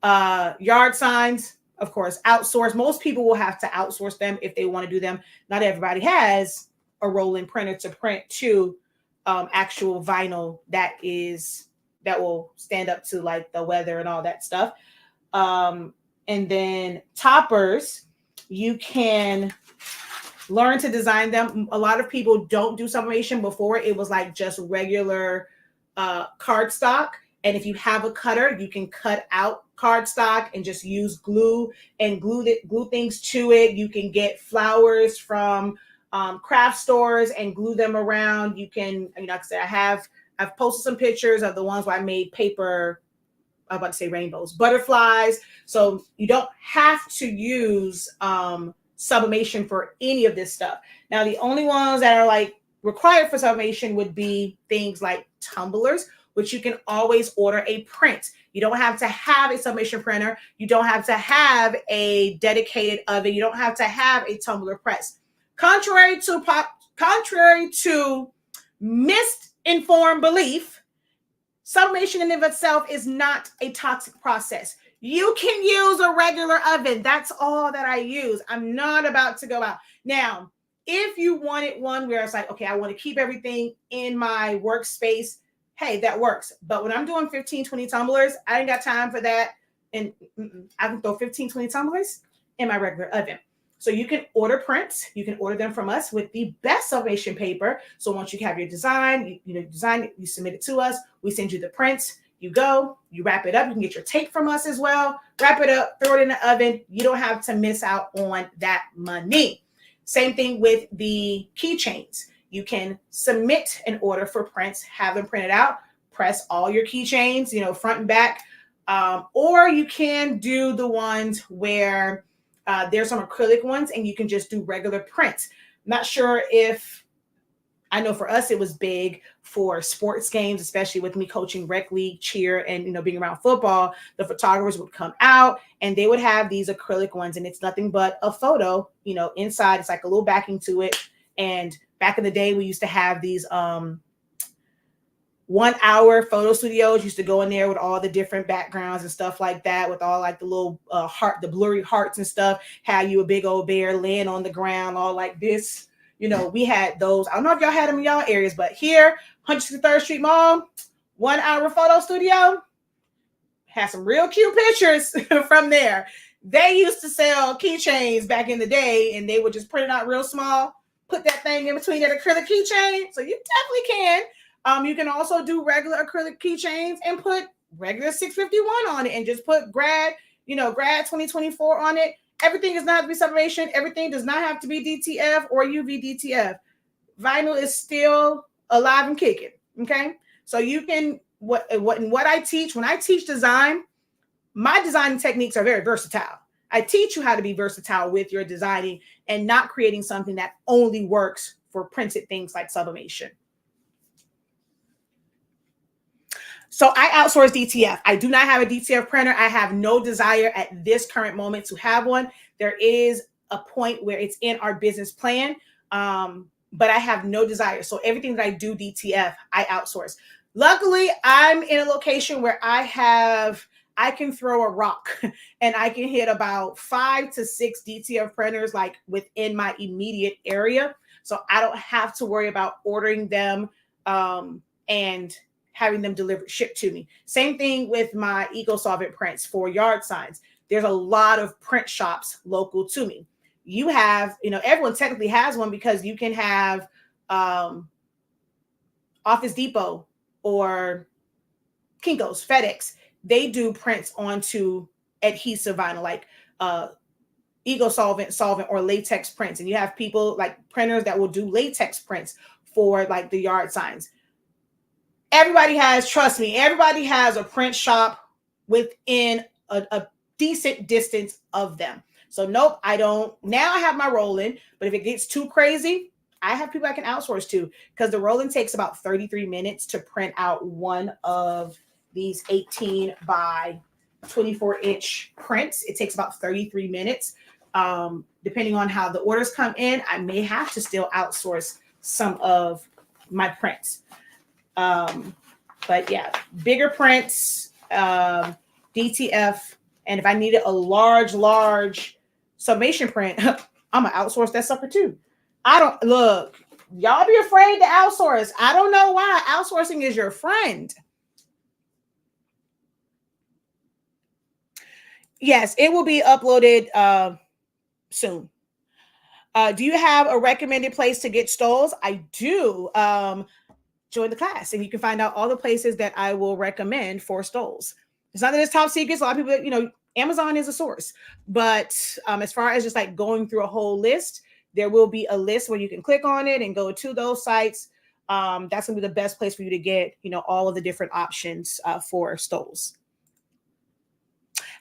Yard signs, of course, outsource. Most people will have to outsource them if they want to do them. Not everybody has a rolling printer to print to actual vinyl that will stand up to like the weather and all that stuff. And then toppers, you can learn to design them. A lot of people don't do sublimation. Before it was like just regular cardstock. And if you have a cutter, you can cut out cardstock and just use glue and glue things to it. You can get flowers from craft stores and glue them around. You can, like I said, I've posted some pictures of the ones where I made paper, I'm about to say rainbows, butterflies. So you don't have to use sublimation for any of this stuff. Now, the only ones that are like required for sublimation would be things like tumblers, which you can always order a print. You don't have to have a sublimation printer. You don't have to have a dedicated oven. You don't have to have a tumbler press. Contrary to misinformed belief, sublimation in and of itself is not a toxic process. You can use a regular oven. That's all that I use. I'm not about to go out. Now, if you wanted one where it's like, okay, I want to keep everything in my workspace, hey, that works. But when I'm doing 15, 20 tumblers, I ain't got time for that. And I can throw 15, 20 tumblers in my regular oven. So you can order prints. You can order them from us with the best sublimation paper. So once you have your design, design it, you submit it to us. We send you the prints. You go, you wrap it up. You can get your tape from us as well. Wrap it up, throw it in the oven. You don't have to miss out on that money. Same thing with the keychains. You can submit an order for prints, have them printed out, press all your keychains, front and back. Or you can do the ones where there's some acrylic ones and you can just do regular prints. Not sure if, I know for us, it was big for sports games, especially with me coaching rec league, cheer, and, being around football. The photographers would come out and they would have these acrylic ones, and it's nothing but a photo, inside. It's like a little backing to it. And back in the day, we used to have these 1 hour photo studios used to go in there with all the different backgrounds and stuff like that, with all like the little heart, the blurry hearts and stuff. Have you a big old bear laying on the ground, all like this. You know, we had those. I don't know if y'all had them in y'all areas, but here, 163rd Street Mall, 1 hour photo studio, had some real cute pictures from there. They used to sell keychains back in the day, and they would just print it out real small, put that thing in between that acrylic keychain. So you definitely can. You can also do regular acrylic keychains and put regular 651 on it and just put Grad, Grad 2024 on it. Everything does not have to be sublimation. Everything does not have to be DTF or UV DTF. Vinyl is still alive and kicking. Okay. So you can, what I teach, when I teach design, my designing techniques are very versatile. I teach you how to be versatile with your designing and not creating something that only works for printed things like sublimation. So I outsource DTF. I do not have a DTF printer. I have no desire at this current moment to have one. There is a point where it's in our business plan, but I have no desire. So everything that I do DTF, I outsource. Luckily, I'm in a location where I can throw a rock and I can hit about 5 to 6 DTF printers like within my immediate area. So I don't have to worry about ordering them and having them delivered, shipped to me. Same thing with my eco-solvent prints for yard signs. There's a lot of print shops local to me. You have, everyone technically has one because you can have Office Depot or Kinko's, FedEx. They do prints onto adhesive vinyl, like eco-solvent, solvent, or latex prints. And you have people like printers that will do latex prints for like the yard signs. Everybody has, trust me, everybody has a print shop within a decent distance of them. So nope, I don't. Now I have my rolling, but if it gets too crazy, I have people I can outsource to, because the rolling takes about 33 minutes to print out one of these 18 by 24 inch prints. It takes about 33 minutes. Depending on how the orders come in, I may have to still outsource some of my prints. But yeah, bigger prints, DTF. And if I needed a large summation print, I'm gonna outsource that sucker too. Look, y'all be afraid to outsource. I don't know why. Outsourcing is your friend. Yes, it will be uploaded soon. Do you have a recommended place to get stoles? I do. Join the class and you can find out all the places that I will recommend for stoles. It's not that it's top secrets. A lot of people, Amazon is a source, but as far as just like going through a whole list, there will be a list where you can click on it and go to those sites. That's gonna be the best place for you to get, all of the different options for stoles.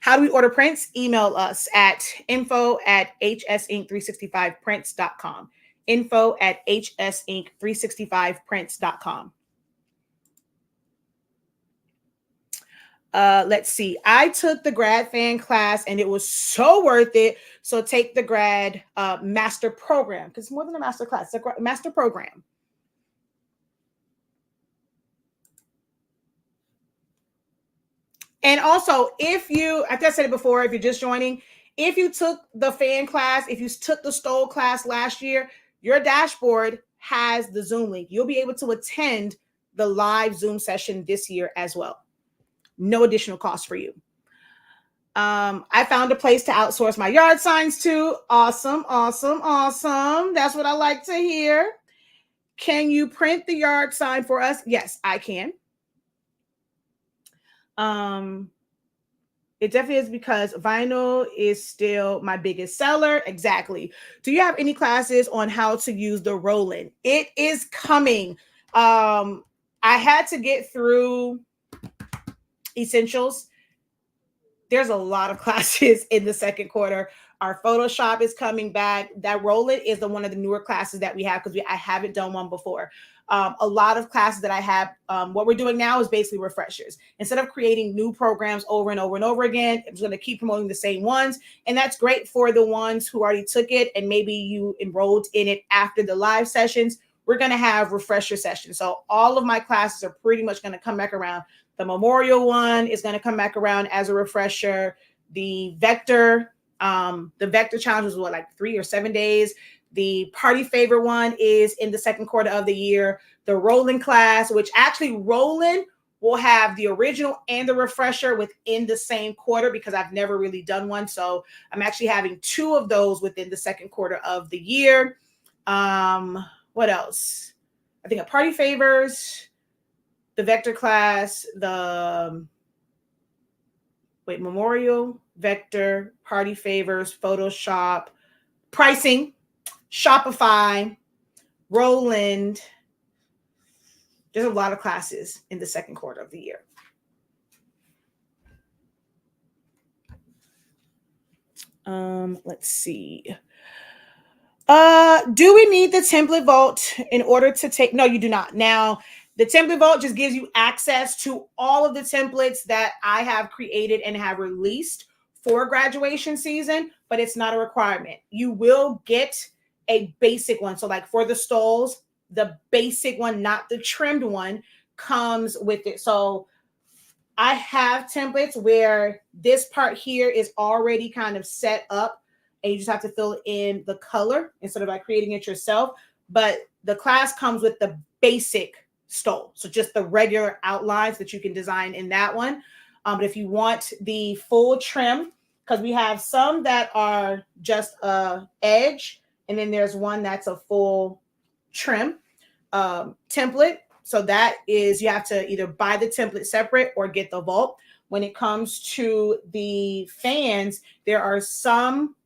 How do we order prints? Email us at info@hsinc365prints.com. info@hsinc365prints.com. Let's see. I took the grad fan class and it was so worth it. So take the grad master program, because it's more than a master class, it's a master program. And also, if you, like I said it before, if you're just joining, if you took the fan class, if you took the stole class last year, your dashboard has the Zoom link. You'll be able to attend the live Zoom session this year as well. No additional cost for you. I found a place to outsource my yard signs to. Awesome. That's what I like to hear. Can you print the yard sign for us? Yes, I can. It definitely is, because vinyl is still my biggest seller. Exactly. Do you have any classes on how to use the roll-in? It is coming. I had to get through essentials. There's a lot of classes in the second quarter. Our Photoshop is coming back. That roll-in is one of the newer classes that we have, because I haven't done one before. A lot of classes that I have, what we're doing now is basically refreshers. Instead of creating new programs over and over and over again, I'm just going to keep promoting the same ones. And that's great for the ones who already took it and maybe you enrolled in it after the live sessions. we're going to have refresher sessions. So all of my classes are pretty much going to come back around. The memorial one is going to come back around as a refresher. The vector challenge was what, like 3 or 7 days. The party favor one is in the second quarter of the year. The rolling class, which actually rolling will have the original and the refresher within the same quarter, because I've never really done one. So I'm actually having 2 of those within the second quarter of the year. What else? I think a party favors, the vector class, memorial, vector, party favors, Photoshop, pricing, Shopify, Roland. There's a lot of classes in the second quarter of the year. Let's see. Do we need the template vault in order to take? No, you do not. Now, the template vault just gives you access to all of the templates that I have created and have released for graduation season, but it's not a requirement. You will get a basic one. So like for the stoles, the basic one, not the trimmed one, comes with it. So I have templates where this part here is already kind of set up, and you just have to fill in the color instead of like creating it yourself. But the class comes with the basic stole. So just the regular outlines that you can design in that one. But if you want the full trim, because we have some that are just a edge, and then there's one that's a full trim template. So that is, you have to either buy the template separate or get the vault. When it comes to the fans, there are some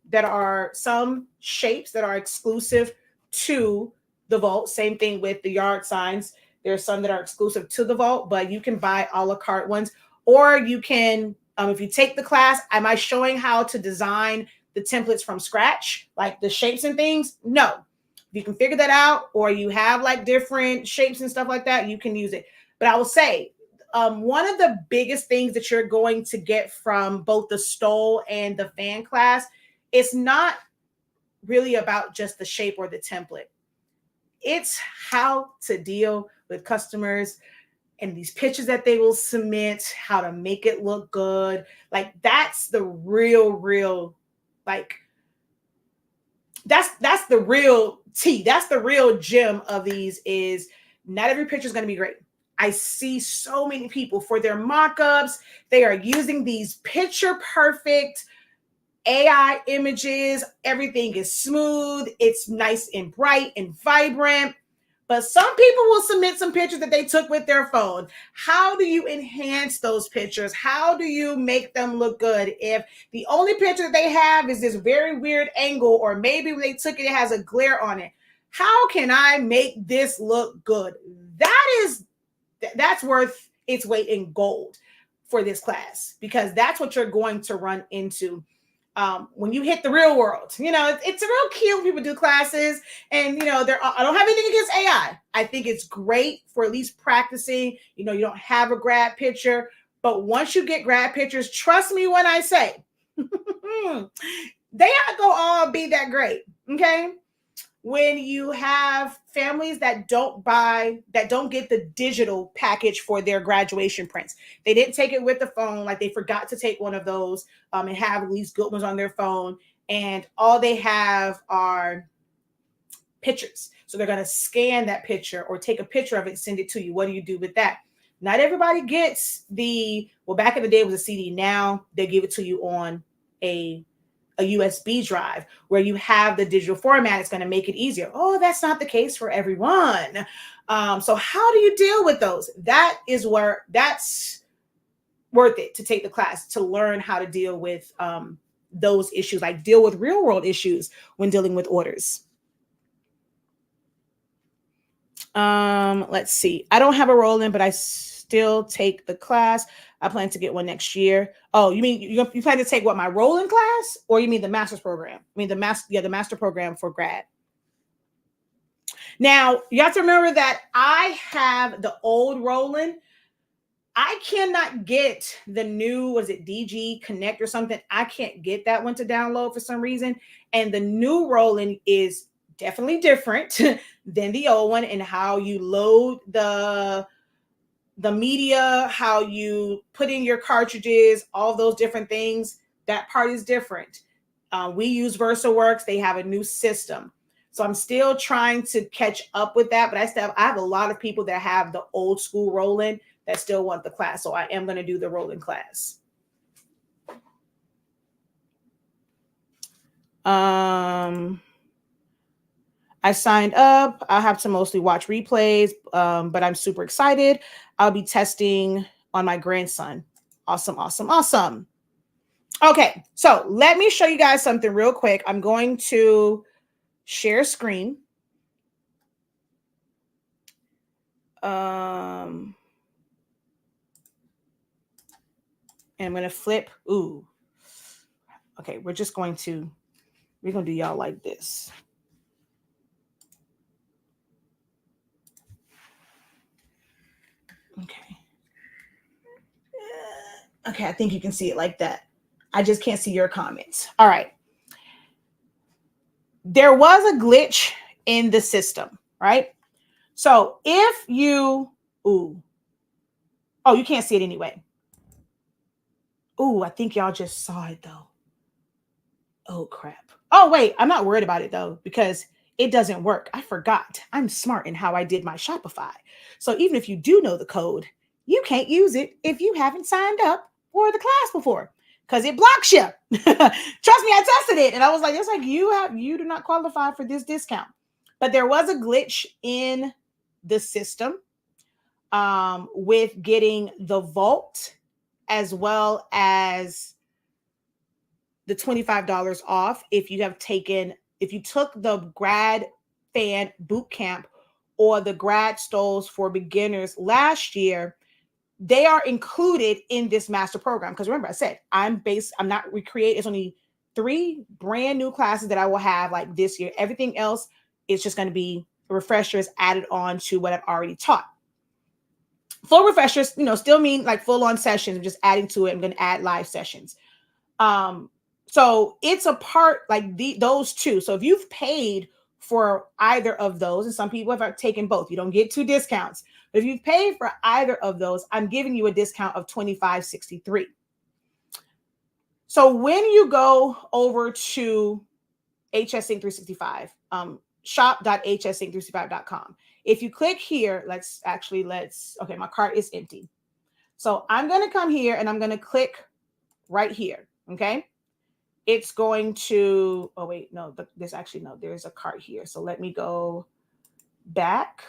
shapes that are exclusive to the vault. Same thing with the yard signs. There are some that are exclusive to the vault, but you can buy a la carte ones, or you can, if you take the class, am I showing how to design the templates from scratch, like the shapes and things? No. You can figure that out, or you have like different shapes and stuff like that, you can use it. But I will say, one of the biggest things that you're going to get from both the stole and the fan class, it's not really about just the shape or the template. It's how to deal with customers and these pictures that they will submit, how to make it look good. Like that's the real, like, that's the real tea. That's the real gem of these. Is not every picture is going to be great. I see so many people for their mock-ups, they are using these picture perfect AI images. Everything is smooth. It's nice and bright and vibrant. But some people will submit some pictures that they took with their phone. How do you enhance those pictures? How do you make them look good if the only picture that they have is this very weird angle, or maybe when they took it, it has a glare on it? How can I make this look good? That's worth its weight in gold for this class, because that's what you're going to run into when you hit the real world. You know, it's real cute when people do classes, and you know, I don't have anything against AI. I think it's great for at least practicing. You know, you don't have a grad picture, but once you get grad pictures, trust me when I say they aren't gonna all be that great. Okay. When you have families that don't get the digital package for their graduation prints, they didn't take it with the phone, like they forgot to take one of those and have at least good ones on their phone, and all they have are pictures. So they're going to scan that picture or take a picture of it and send it to you. What do you do with that? Not everybody gets back in the day it was a CD. Now they give it to you on a USB drive where you have the digital format. It's going to make it easier. Oh, that's not the case for everyone. So how do you deal with those? That's worth it to take the class, to learn how to deal with those issues, like deal with real world issues when dealing with orders. Let's see. I don't have a roll-in, but I still take the class. I plan to get one next year. Oh, you mean you plan to take what, my roll-in class, or you mean the master's program? I mean the master program for grad. Now you have to remember that I have the old roll-in. I cannot get the new, DG Connect or something? I can't get that one to download for some reason. And the new roll-in is definitely different than the old one, and how you load the media, how you put in your cartridges, all those different things. That part is different. We use VersaWorks. They have a new system. So I'm still trying to catch up with that, but I have a lot of people that have the old school roll-in that still want the class. So I am going to do the roll-in class. I signed up. I have to mostly watch replays, but I'm super excited. I'll be testing on my grandson. Awesome, awesome, awesome. Okay, so let me show you guys something real quick. I'm going to share screen. And I'm going to flip. Ooh. Okay, we're going to do y'all like this. Okay. Okay, I think you can see it like that. I just can't see your comments. All right. There was a glitch in the system, right? So if you, you can't see it anyway. Ooh, I think y'all just saw it though. Oh, crap. Oh, wait, I'm not worried about it though, because it doesn't work. I forgot. I'm smart in how I did my Shopify. So even if you do know the code, you can't use it if you haven't signed up for the class before, because it blocks you. Trust me, I tested it and I was like, it's like you do not qualify for this discount. But there was a glitch in the system with getting the vault as well as the $25 off if you took the Grad Fan Bootcamp or the Grad Stoles for Beginners last year. They are included in this master program. Because remember, I said I'm not recreate. It's only 3 brand new classes that I will have like this year. Everything else is just going to be refreshers added on to what I've already taught. Full refreshers, still mean like full on sessions. I'm just adding to it. I'm going to add live sessions. So it's a part like those two. So if you've paid for either of those, and some people have taken both, you don't get 2 discounts. But if you've paid for either of those, I'm giving you a discount of $25.63. So when you go over to HSync365, shop.hsync365.com, if you click here, okay, my cart is empty. So I'm going to come here and I'm going to click right here. Okay. It's going to, there's a cart here. So let me go back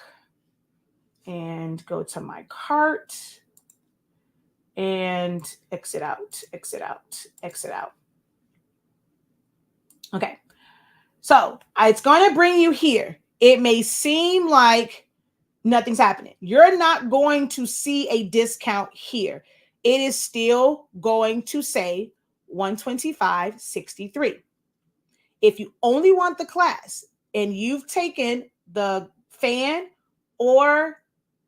and go to my cart and exit out. Okay. So it's going to bring you here. It may seem like nothing's happening. You're not going to see a discount here. It is still going to say $125.63. If you only want the class and you've taken the fan or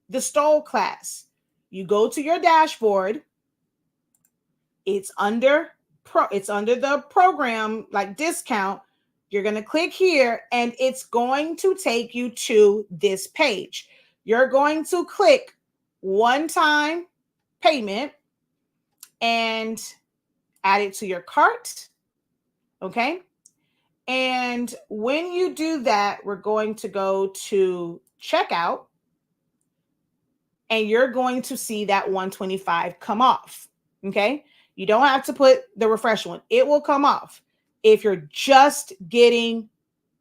the stole class, you go to your dashboard. It's under the program like discount. You're going to click here and it's going to take you to this page. You're going to click one-time payment and add it to your cart. Okay. And when you do that, we're going to go to checkout and you're going to see that $125 come off. Okay. You don't have to put the refresh one. It will come off if you're just getting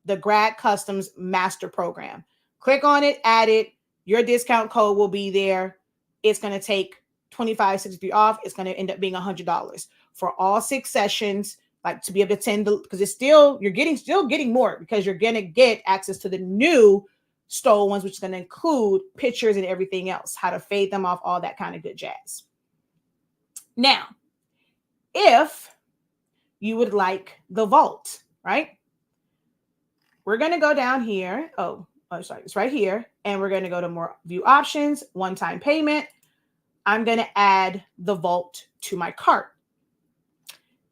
the Grad Customs Master Program. Click on it, add it. Your discount code will be there. It's going to take $25.63 off. It's going to end up being $100 for all 6 sessions. Like to be able to attend, because it's still getting more, because you're going to get access to the new stole ones, which is going to include pictures and everything else, how to fade them off, all that kind of good jazz. Now, if you would like the vault, right? We're going to go down here. It's right here. And we're going to go to more view options, one-time payment. I'm going to add the vault to my cart.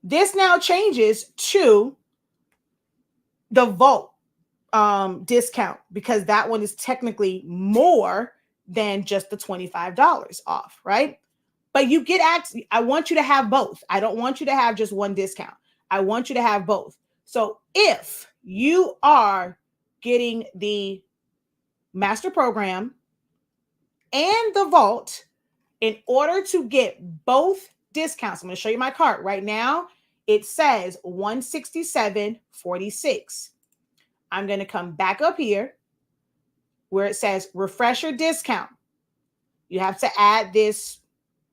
This now changes to the vault discount because that one is technically more than just the $25 off, right? But you get actually, I want you to have both. I don't want you to have just one discount. I want you to have both. So if you are getting the master program and the vault, in order to get both discounts, I'm going to show you my cart right now. It says $167.46. I'm going to come back up here where it says refresher discount. You have to add this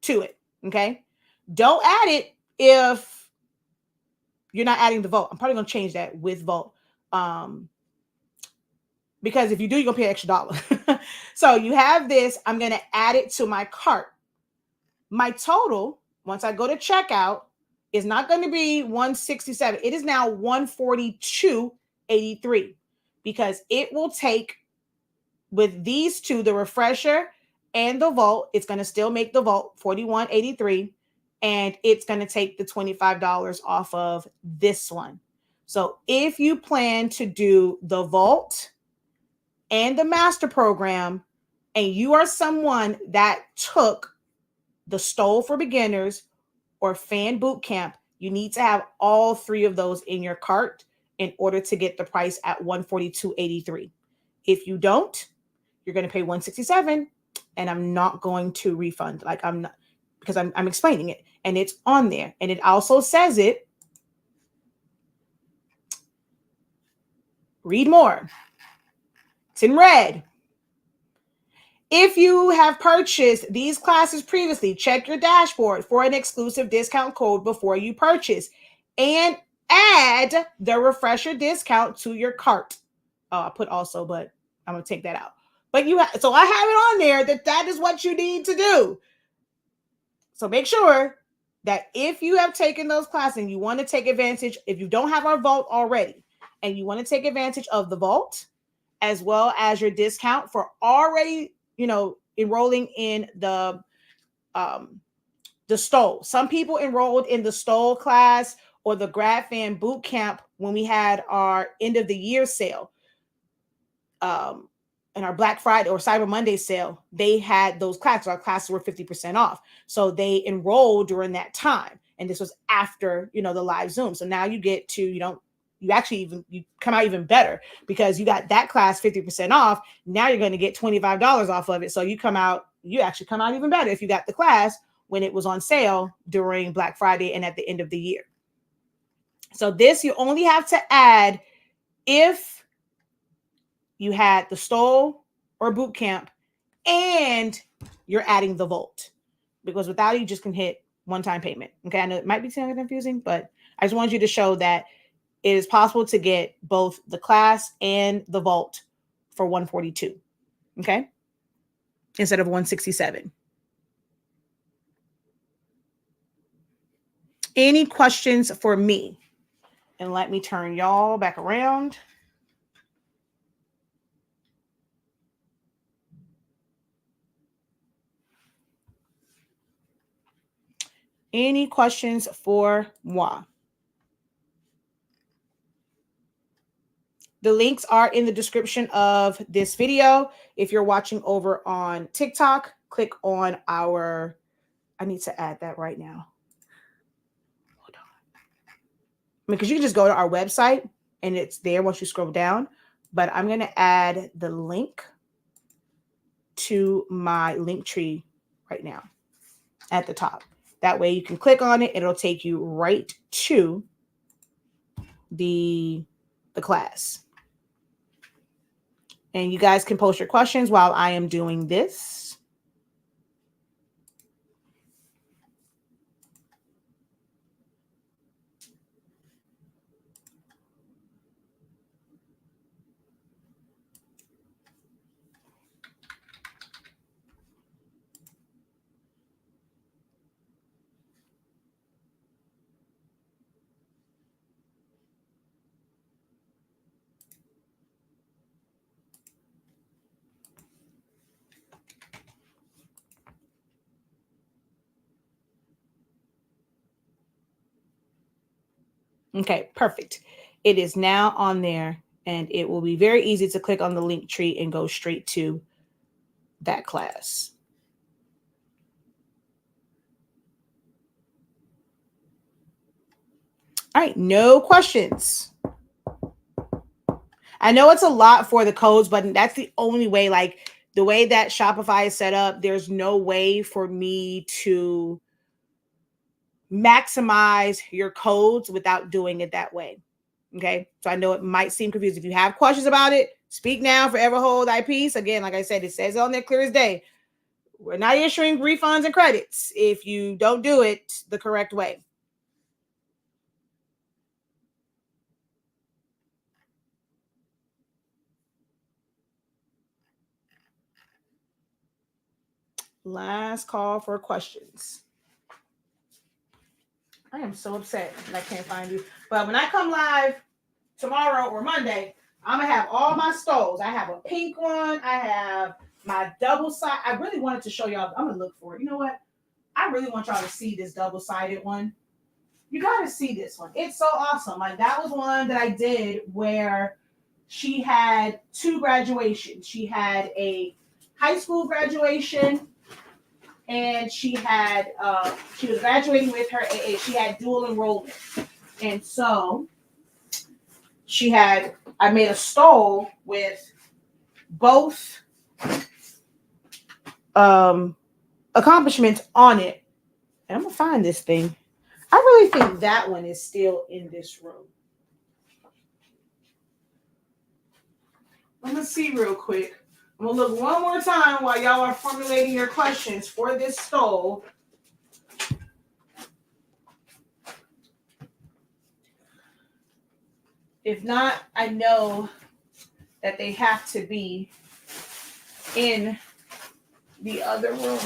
to it. Okay. Don't add it if you're not adding the vault. I'm probably going to change that with vault. Because if you do, you're going to pay an extra dollar. So you have this. I'm going to add it to my cart. My total, once I go to checkout, is not going to be 167. It is now 142.83 because it will take, with these two, the refresher and the vault, it's going to still make the vault 41.83, and it's going to take the $25 off of this one. So if you plan to do the vault and the master program, and you are someone that took the Stole for Beginners or Fan Bootcamp, you need to have all three of those in your cart in order to get the price at $142.83. If you don't, you're going to pay $167, and I'm not going to refund. Like, I'm not, because I'm explaining it, and it's on there, and it also says it. Read more. It's in red. If you have purchased these classes previously, check your dashboard for an exclusive discount code before you purchase and add the refresher discount to your cart. Oh, I put also, but I'm going to take that out. But so I have it on there that is what you need to do. So make sure that if you have taken those classes and you want to take advantage, if you don't have our vault already and you want to take advantage of the vault as well as your discount for already, enrolling in the Stole. Some people enrolled in the Stole class or the Grad Fan Boot Camp when we had our end of the year sale. And our Black Friday or Cyber Monday sale, they had those classes. Our classes were 50% off. So they enrolled during that time. And this was after, the live Zoom. So now you get to, you come out even better because you got that class 50% off. Now you're going to get $25 off of it. So you actually come out even better if you got the class when it was on sale during Black Friday and at the end of the year. So this you only have to add if you had the Stole or Boot Camp and you're adding the vault, because without it, you just can hit one-time payment. Okay. I know it might be sounding confusing, but I just wanted you to show that it is possible to get both the class and the vault for 142. Okay. Instead of 167. Any questions for me? And let me turn y'all back around. Any questions for moi? The links are in the description of this video. If you're watching over on TikTok, click on I need to add that right now. Hold on. Because you can just go to our website and it's there once you scroll down. But I'm going to add the link to my link tree right now at the top. That way you can click on it. It'll take you right to the class. And you guys can post your questions while I am doing this. Okay, perfect. It is now on there And it will be very easy to click on the link tree and go straight to that class. All right, no questions. I know it's a lot for the codes, but that's the only way, like the way that Shopify is set up, there's no way for me to maximize your codes without doing it that way. Okay. So I know it might seem confusing. If you have questions about it, speak now, forever hold thy peace. Again, like I said, it says on there clear as day. We're not issuing refunds and credits if you don't do it the correct way. Last call for questions. I am so upset that I can't find you. But when I come live tomorrow or Monday, I'm going to have all my stoles. I have a pink one. I have my double side. I really wanted to show y'all. I'm going to look for it. You know what? I really want y'all to see this double-sided one. You got to see this one. It's so awesome. Like that was one that I did where she had 2 graduations. She had a high school graduation and she was graduating with her AA. She had dual enrollment. And so I made a stole with both accomplishments on it. And I'm going to find this thing. I really think that one is still in this room. I'm going to see real quick. I'm going to look one more time while y'all are formulating your questions for this stole. If not, I know that they have to be in the other room.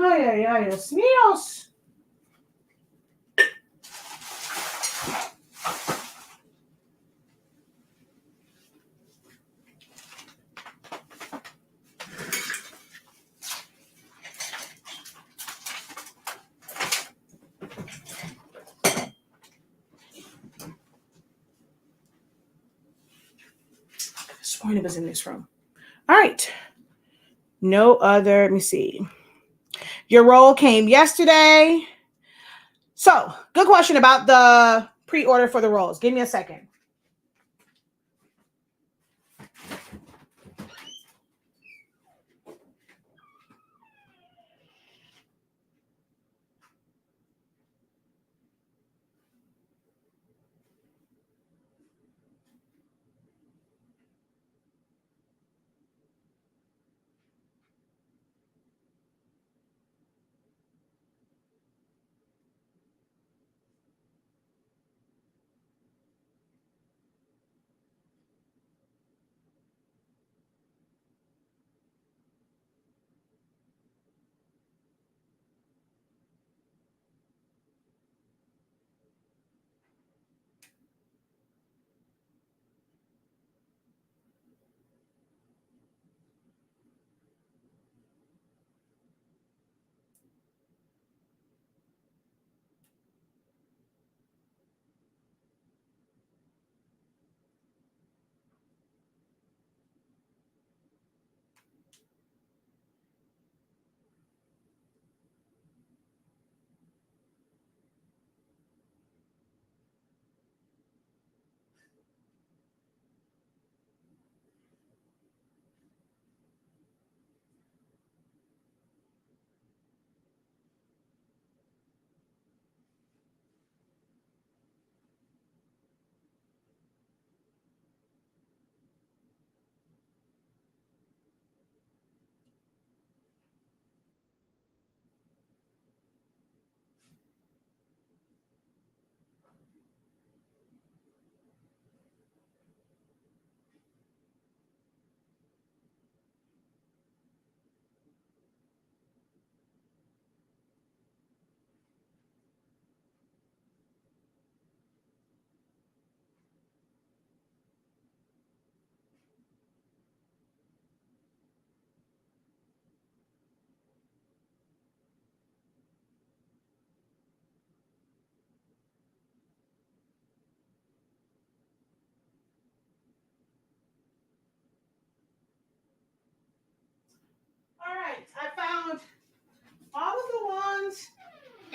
Ay, Dios míos. Sworn it was in this room. All right. No other. Let me see. Your roll came yesterday. So, good question about the pre-order for the rolls. Give me a second.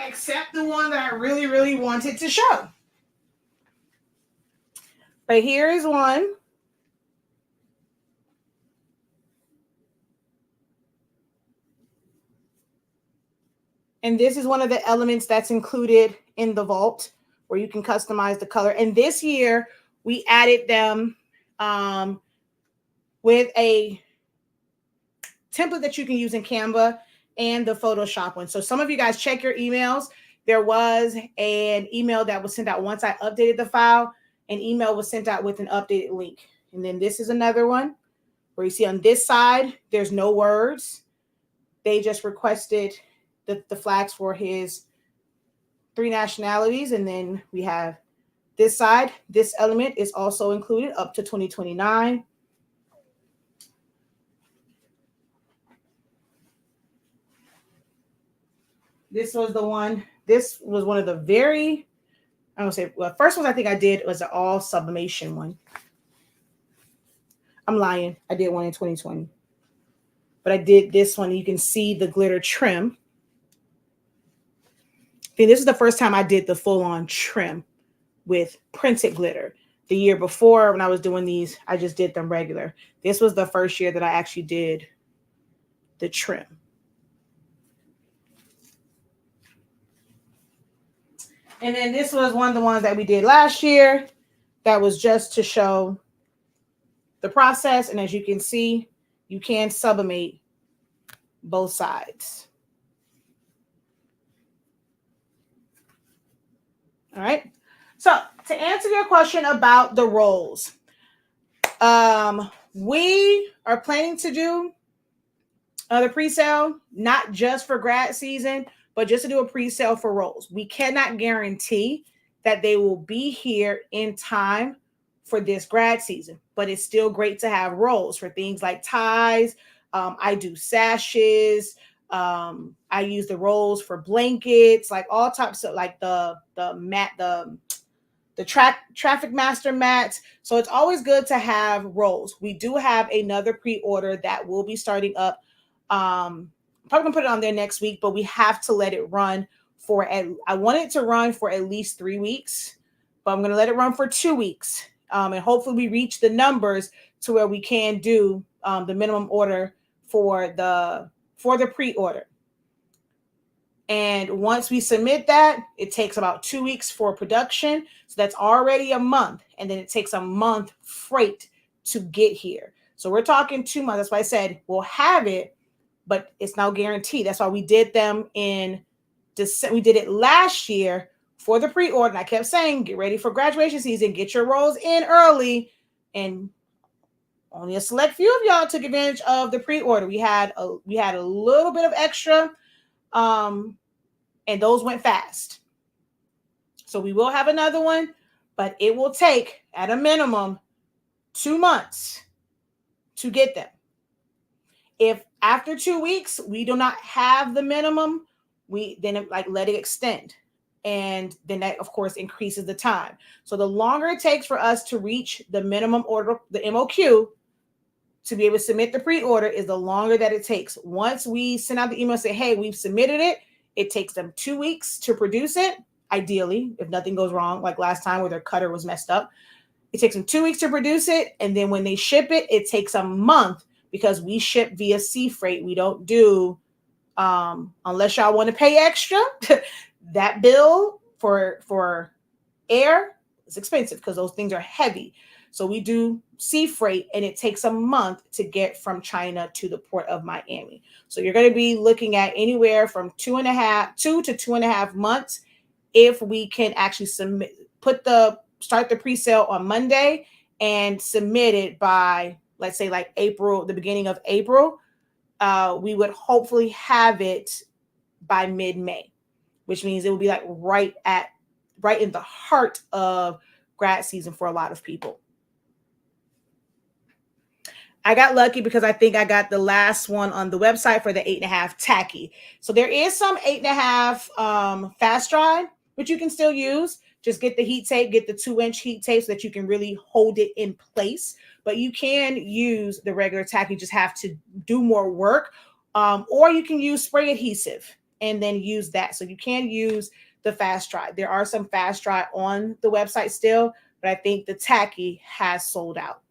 except the one that I really, really wanted to show. But here is one. And this is one of the elements that's included in the vault where you can customize the color. And this year we added them with a template that you can use in Canva and the Photoshop one. So some of you guys check your emails. There was an email that was sent out once I updated the file. An email was sent out with an updated link. And then this is another one where you see on this side, there's no words. They just requested the flags for his 3 nationalities. And then we have this side. This element is also included up to 2029. This was the one. This was one of the very, I don't say, well, first ones I think I did was an all sublimation one. I'm lying. I did one in 2020. But I did this one. You can see the glitter trim. I think this is the first time I did the full-on trim with printed glitter. The year before, when I was doing these, I just did them regular. This was the first year that I actually did the trim. And then this was one of the ones that we did last year. That was just to show the process. And as you can see, you can sublimate both sides. All right. So to answer your question about the rolls, we are planning to do the pre-sale, not just for grad season, but just to do a pre-sale for rolls. We cannot guarantee that they will be here in time for this grad season, but it's still great to have rolls for things like ties. I do sashes. I use the rolls for blankets, like all types of like the traffic master mats. So it's always good to have rolls. We do have another pre-order that will be starting up. Probably gonna put it on there next week, but we have to let it run for I want it to run for at least 3 weeks, but I'm gonna let it run for 2 weeks. And hopefully we reach the numbers to where we can do the minimum order for the pre-order. And once we submit that, it takes about 2 weeks for production. So that's already a month. And then it takes a month freight to get here. So we're talking 2 months. That's why I said we'll have it, but it's not guaranteed. That's why we did them in December. We did it last year for the pre-order. And I kept saying, get ready for graduation season, get your rolls in early. And only a select few of y'all took advantage of the pre-order. We had a little bit of extra, and those went fast. So we will have another one, but it will take at a minimum 2 months to get them. If after 2 weeks we do not have the minimum, we then let it extend. And then that, of course, increases the time. So the longer it takes for us to reach the minimum order, the MOQ, to be able to submit the pre-order is the longer that it takes. Once we send out the email and say, hey, we've submitted it, it takes them 2 weeks to produce it. Ideally, if nothing goes wrong, like last time where their cutter was messed up, it takes them 2 weeks to produce it. And then when they ship it, it takes a month because we ship via sea freight. We don't do, unless y'all want to pay extra, that bill for air is expensive because those things are heavy. So we do sea freight, and it takes a month to get from China to the port of Miami. So you're going to be looking at anywhere from 2 to 2.5 months if we can actually start the pre-sale on Monday and submit it by, let's say, like April, the beginning of April. We would hopefully have it by mid-May, which means it will be like right in the heart of grad season for a lot of people. I got lucky because I think I got the last one on the website for the 8.5 tacky. So there is some 8.5 fast dry, which you can still use. Just get the heat tape, get the 2-inch heat tape so that you can really hold it in place. But you can use the regular tacky, just have to do more work. Or you can use spray adhesive and then use that. So you can use the fast dry. There are some fast dry on the website still, but I think the tacky has sold out.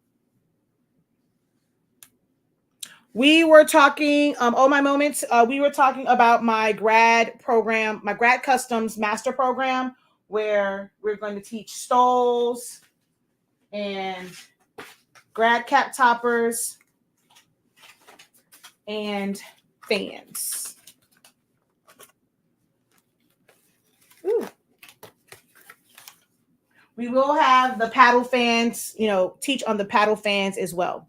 We were talking, oh my moments, we were talking about my grad program, my grad customs master program, where we're going to teach stoles and grad cap toppers and fans. Ooh. We will have the paddle fans, teach on the paddle fans as well.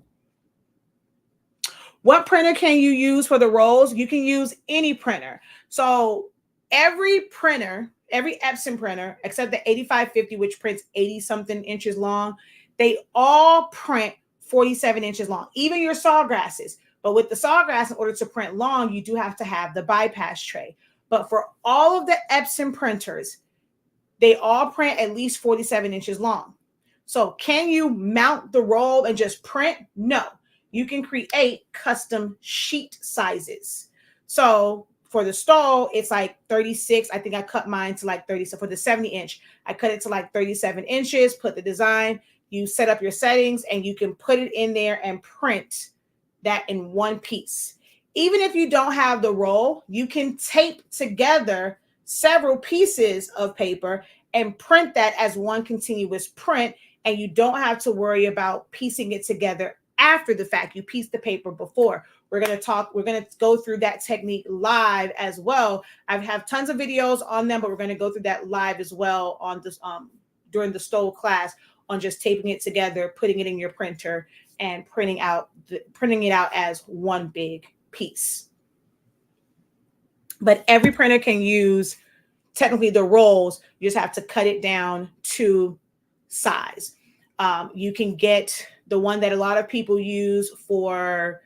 What printer can you use for the rolls? You can use any printer. So every printer, every Epson printer, except the 8550, which prints 80 something inches long, they all print 47 inches long, even your Sawgrasses. But with the Sawgrass, in order to print long, you do have to have the bypass tray. But for all of the Epson printers, they all print at least 47 inches long. So can you mount the roll and just print? No. You can create custom sheet sizes. So for the stole, it's like 36. I think I cut mine to like 30. So for the 70 inch, I cut it to like 37 inches, put the design, you set up your settings, and you can put it in there and print that in one piece. Even if you don't have the roll, you can tape together several pieces of paper and print that as one continuous print. And you don't have to worry about piecing it together after the fact. You piece the paper before. We're going to go through that technique live as well. I have tons of videos on them, but we're going to go through that live as well on this during the stole class on just taping it together, putting it in your printer, and printing it out as one big piece. But every printer can use technically the rolls. You just have to cut it down to size. You can get the one that a lot of people use for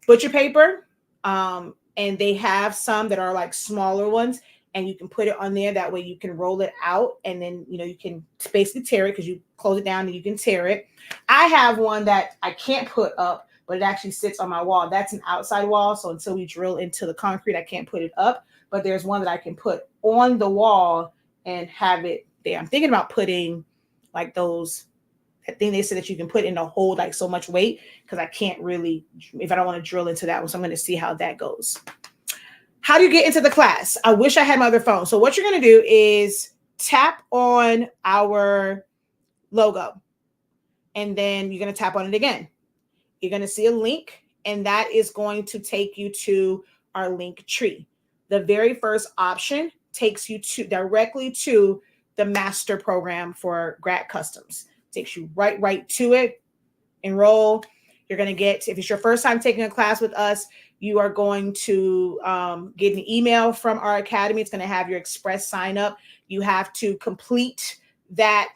butcher paper. And they have some that are like smaller ones, and you can put it on there. That way you can roll it out, and then, you can basically tear it because you close it down and you can tear it. I have one that I can't put up, but it actually sits on my wall. That's an outside wall. So until we drill into the concrete, I can't put it up, but there's one that I can put on the wall and have it there. I'm thinking about putting like those, I think they said that you can put in a hold like so much weight, because I can't really, if I don't want to drill into that one. So I'm going to see how that goes. How do you get into the class? I wish I had my other phone. So what you're going to do is tap on our logo, and then you're going to tap on it again. You're going to see a link, and that is going to take you to our link tree. The very first option takes you directly to the master program for grad customs. Takes you right to it. Enroll. You're going to get, if it's your first time taking a class with us, you are going to get an email from our academy. It's going to have your express sign up. You have to complete that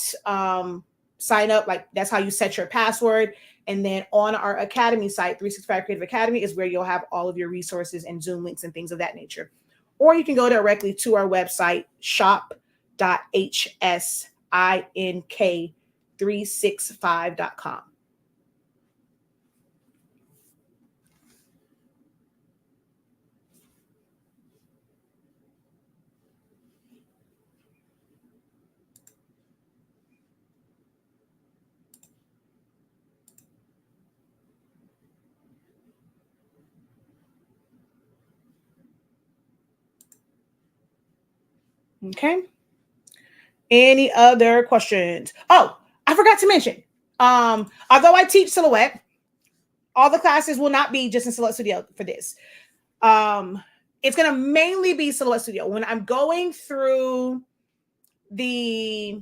sign up. Like, that's how you set your password. And then on our academy site, 365 Creative Academy, is where you'll have all of your resources and Zoom links and things of that nature. Or you can go directly to our website, shop.hsink365.com. Okay. Any other questions? Oh, I forgot to mention, although I teach Silhouette, all the classes will not be just in Silhouette Studio for this. It's going to mainly be Silhouette Studio. When I'm going through the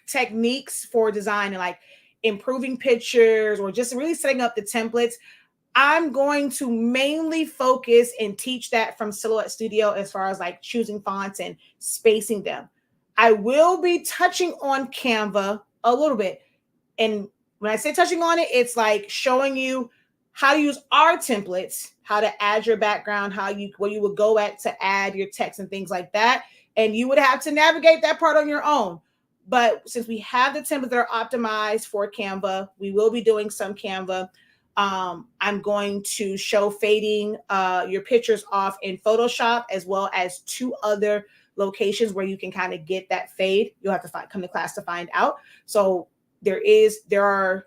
techniques for design and like improving pictures or just really setting up the templates, I'm going to mainly focus and teach that from Silhouette Studio as far as like choosing fonts and spacing them. I will be touching on Canva a little bit. And when I say touching on it, it's like showing you how to use our templates, how to add your background, where you would go at to add your text and things like that. And you would have to navigate that part on your own. But since we have the templates that are optimized for Canva, we will be doing some Canva. I'm going to show fading your pictures off in Photoshop, as well as 2 other locations where you can kind of get that fade. You'll have to come to class to find out. So there are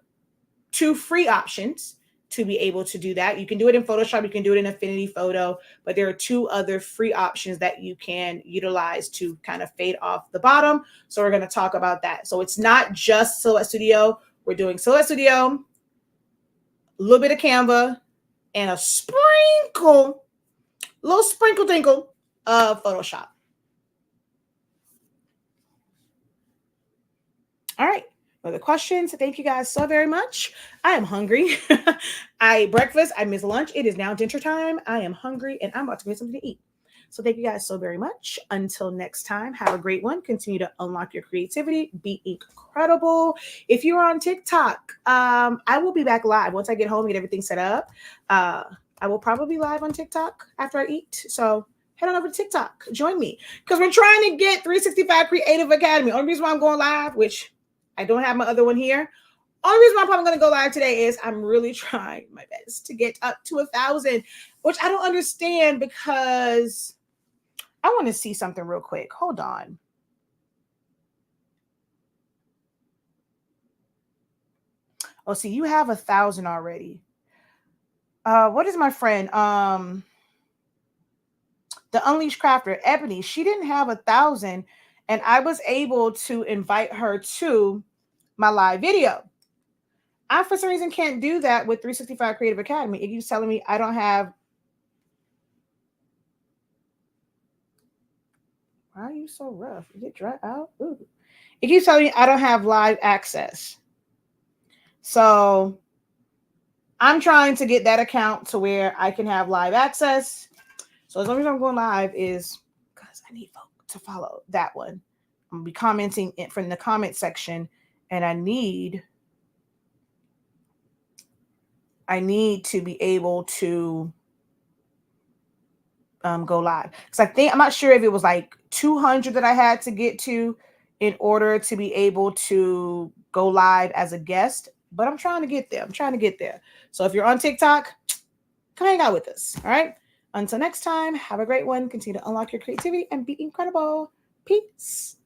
2 free options to be able to do that. You can do it in Photoshop, you can do it in Affinity Photo, but there are 2 other free options that you can utilize to kind of fade off the bottom. So we're going to talk about that. So it's not just Silhouette Studio. We're doing Silhouette Studio, a little bit of Canva, and a little sprinkle dinkle of Photoshop. All right. Other questions? Thank you guys so very much. I am hungry. I ate breakfast. I missed lunch. It is now dinner time. I am hungry and I'm about to get something to eat. So thank you guys so very much. Until next time, have a great one. Continue to unlock your creativity. Be incredible. If you're on TikTok, I will be back live once I get home and get everything set up. I will probably be live on TikTok after I eat. So head on over to TikTok. Join me because we're trying to get 365 Creative Academy. Only reason why I'm going live, which I don't have my other one here. Only reason why I'm probably going to go live today is I'm really trying my best to get up to 1,000, which I don't understand because I want to see something real quick. Hold on. Oh, see, you have 1,000 already. What is my friend? The Unleashed Crafter, Ebony. She didn't have 1,000, and I was able to invite her to my live video. I, for some reason, can't do that with 365 Creative Academy. It keeps telling me I don't have. Why are you so rough? Is it dry out? Ooh. It keeps telling me I don't have live access. So I'm trying to get that account to where I can have live access. So as long as I'm going live is because I need folks to follow that one. I'm going to be commenting it from the comment section, and I need to be able to go live. Because I'm not sure if it was like 200 that I had to get to in order to be able to go live as a guest. But I'm trying to get there. So if you're on TikTok, come hang out with us. All right. Until next time, have a great one. Continue to unlock your creativity and be incredible. Peace.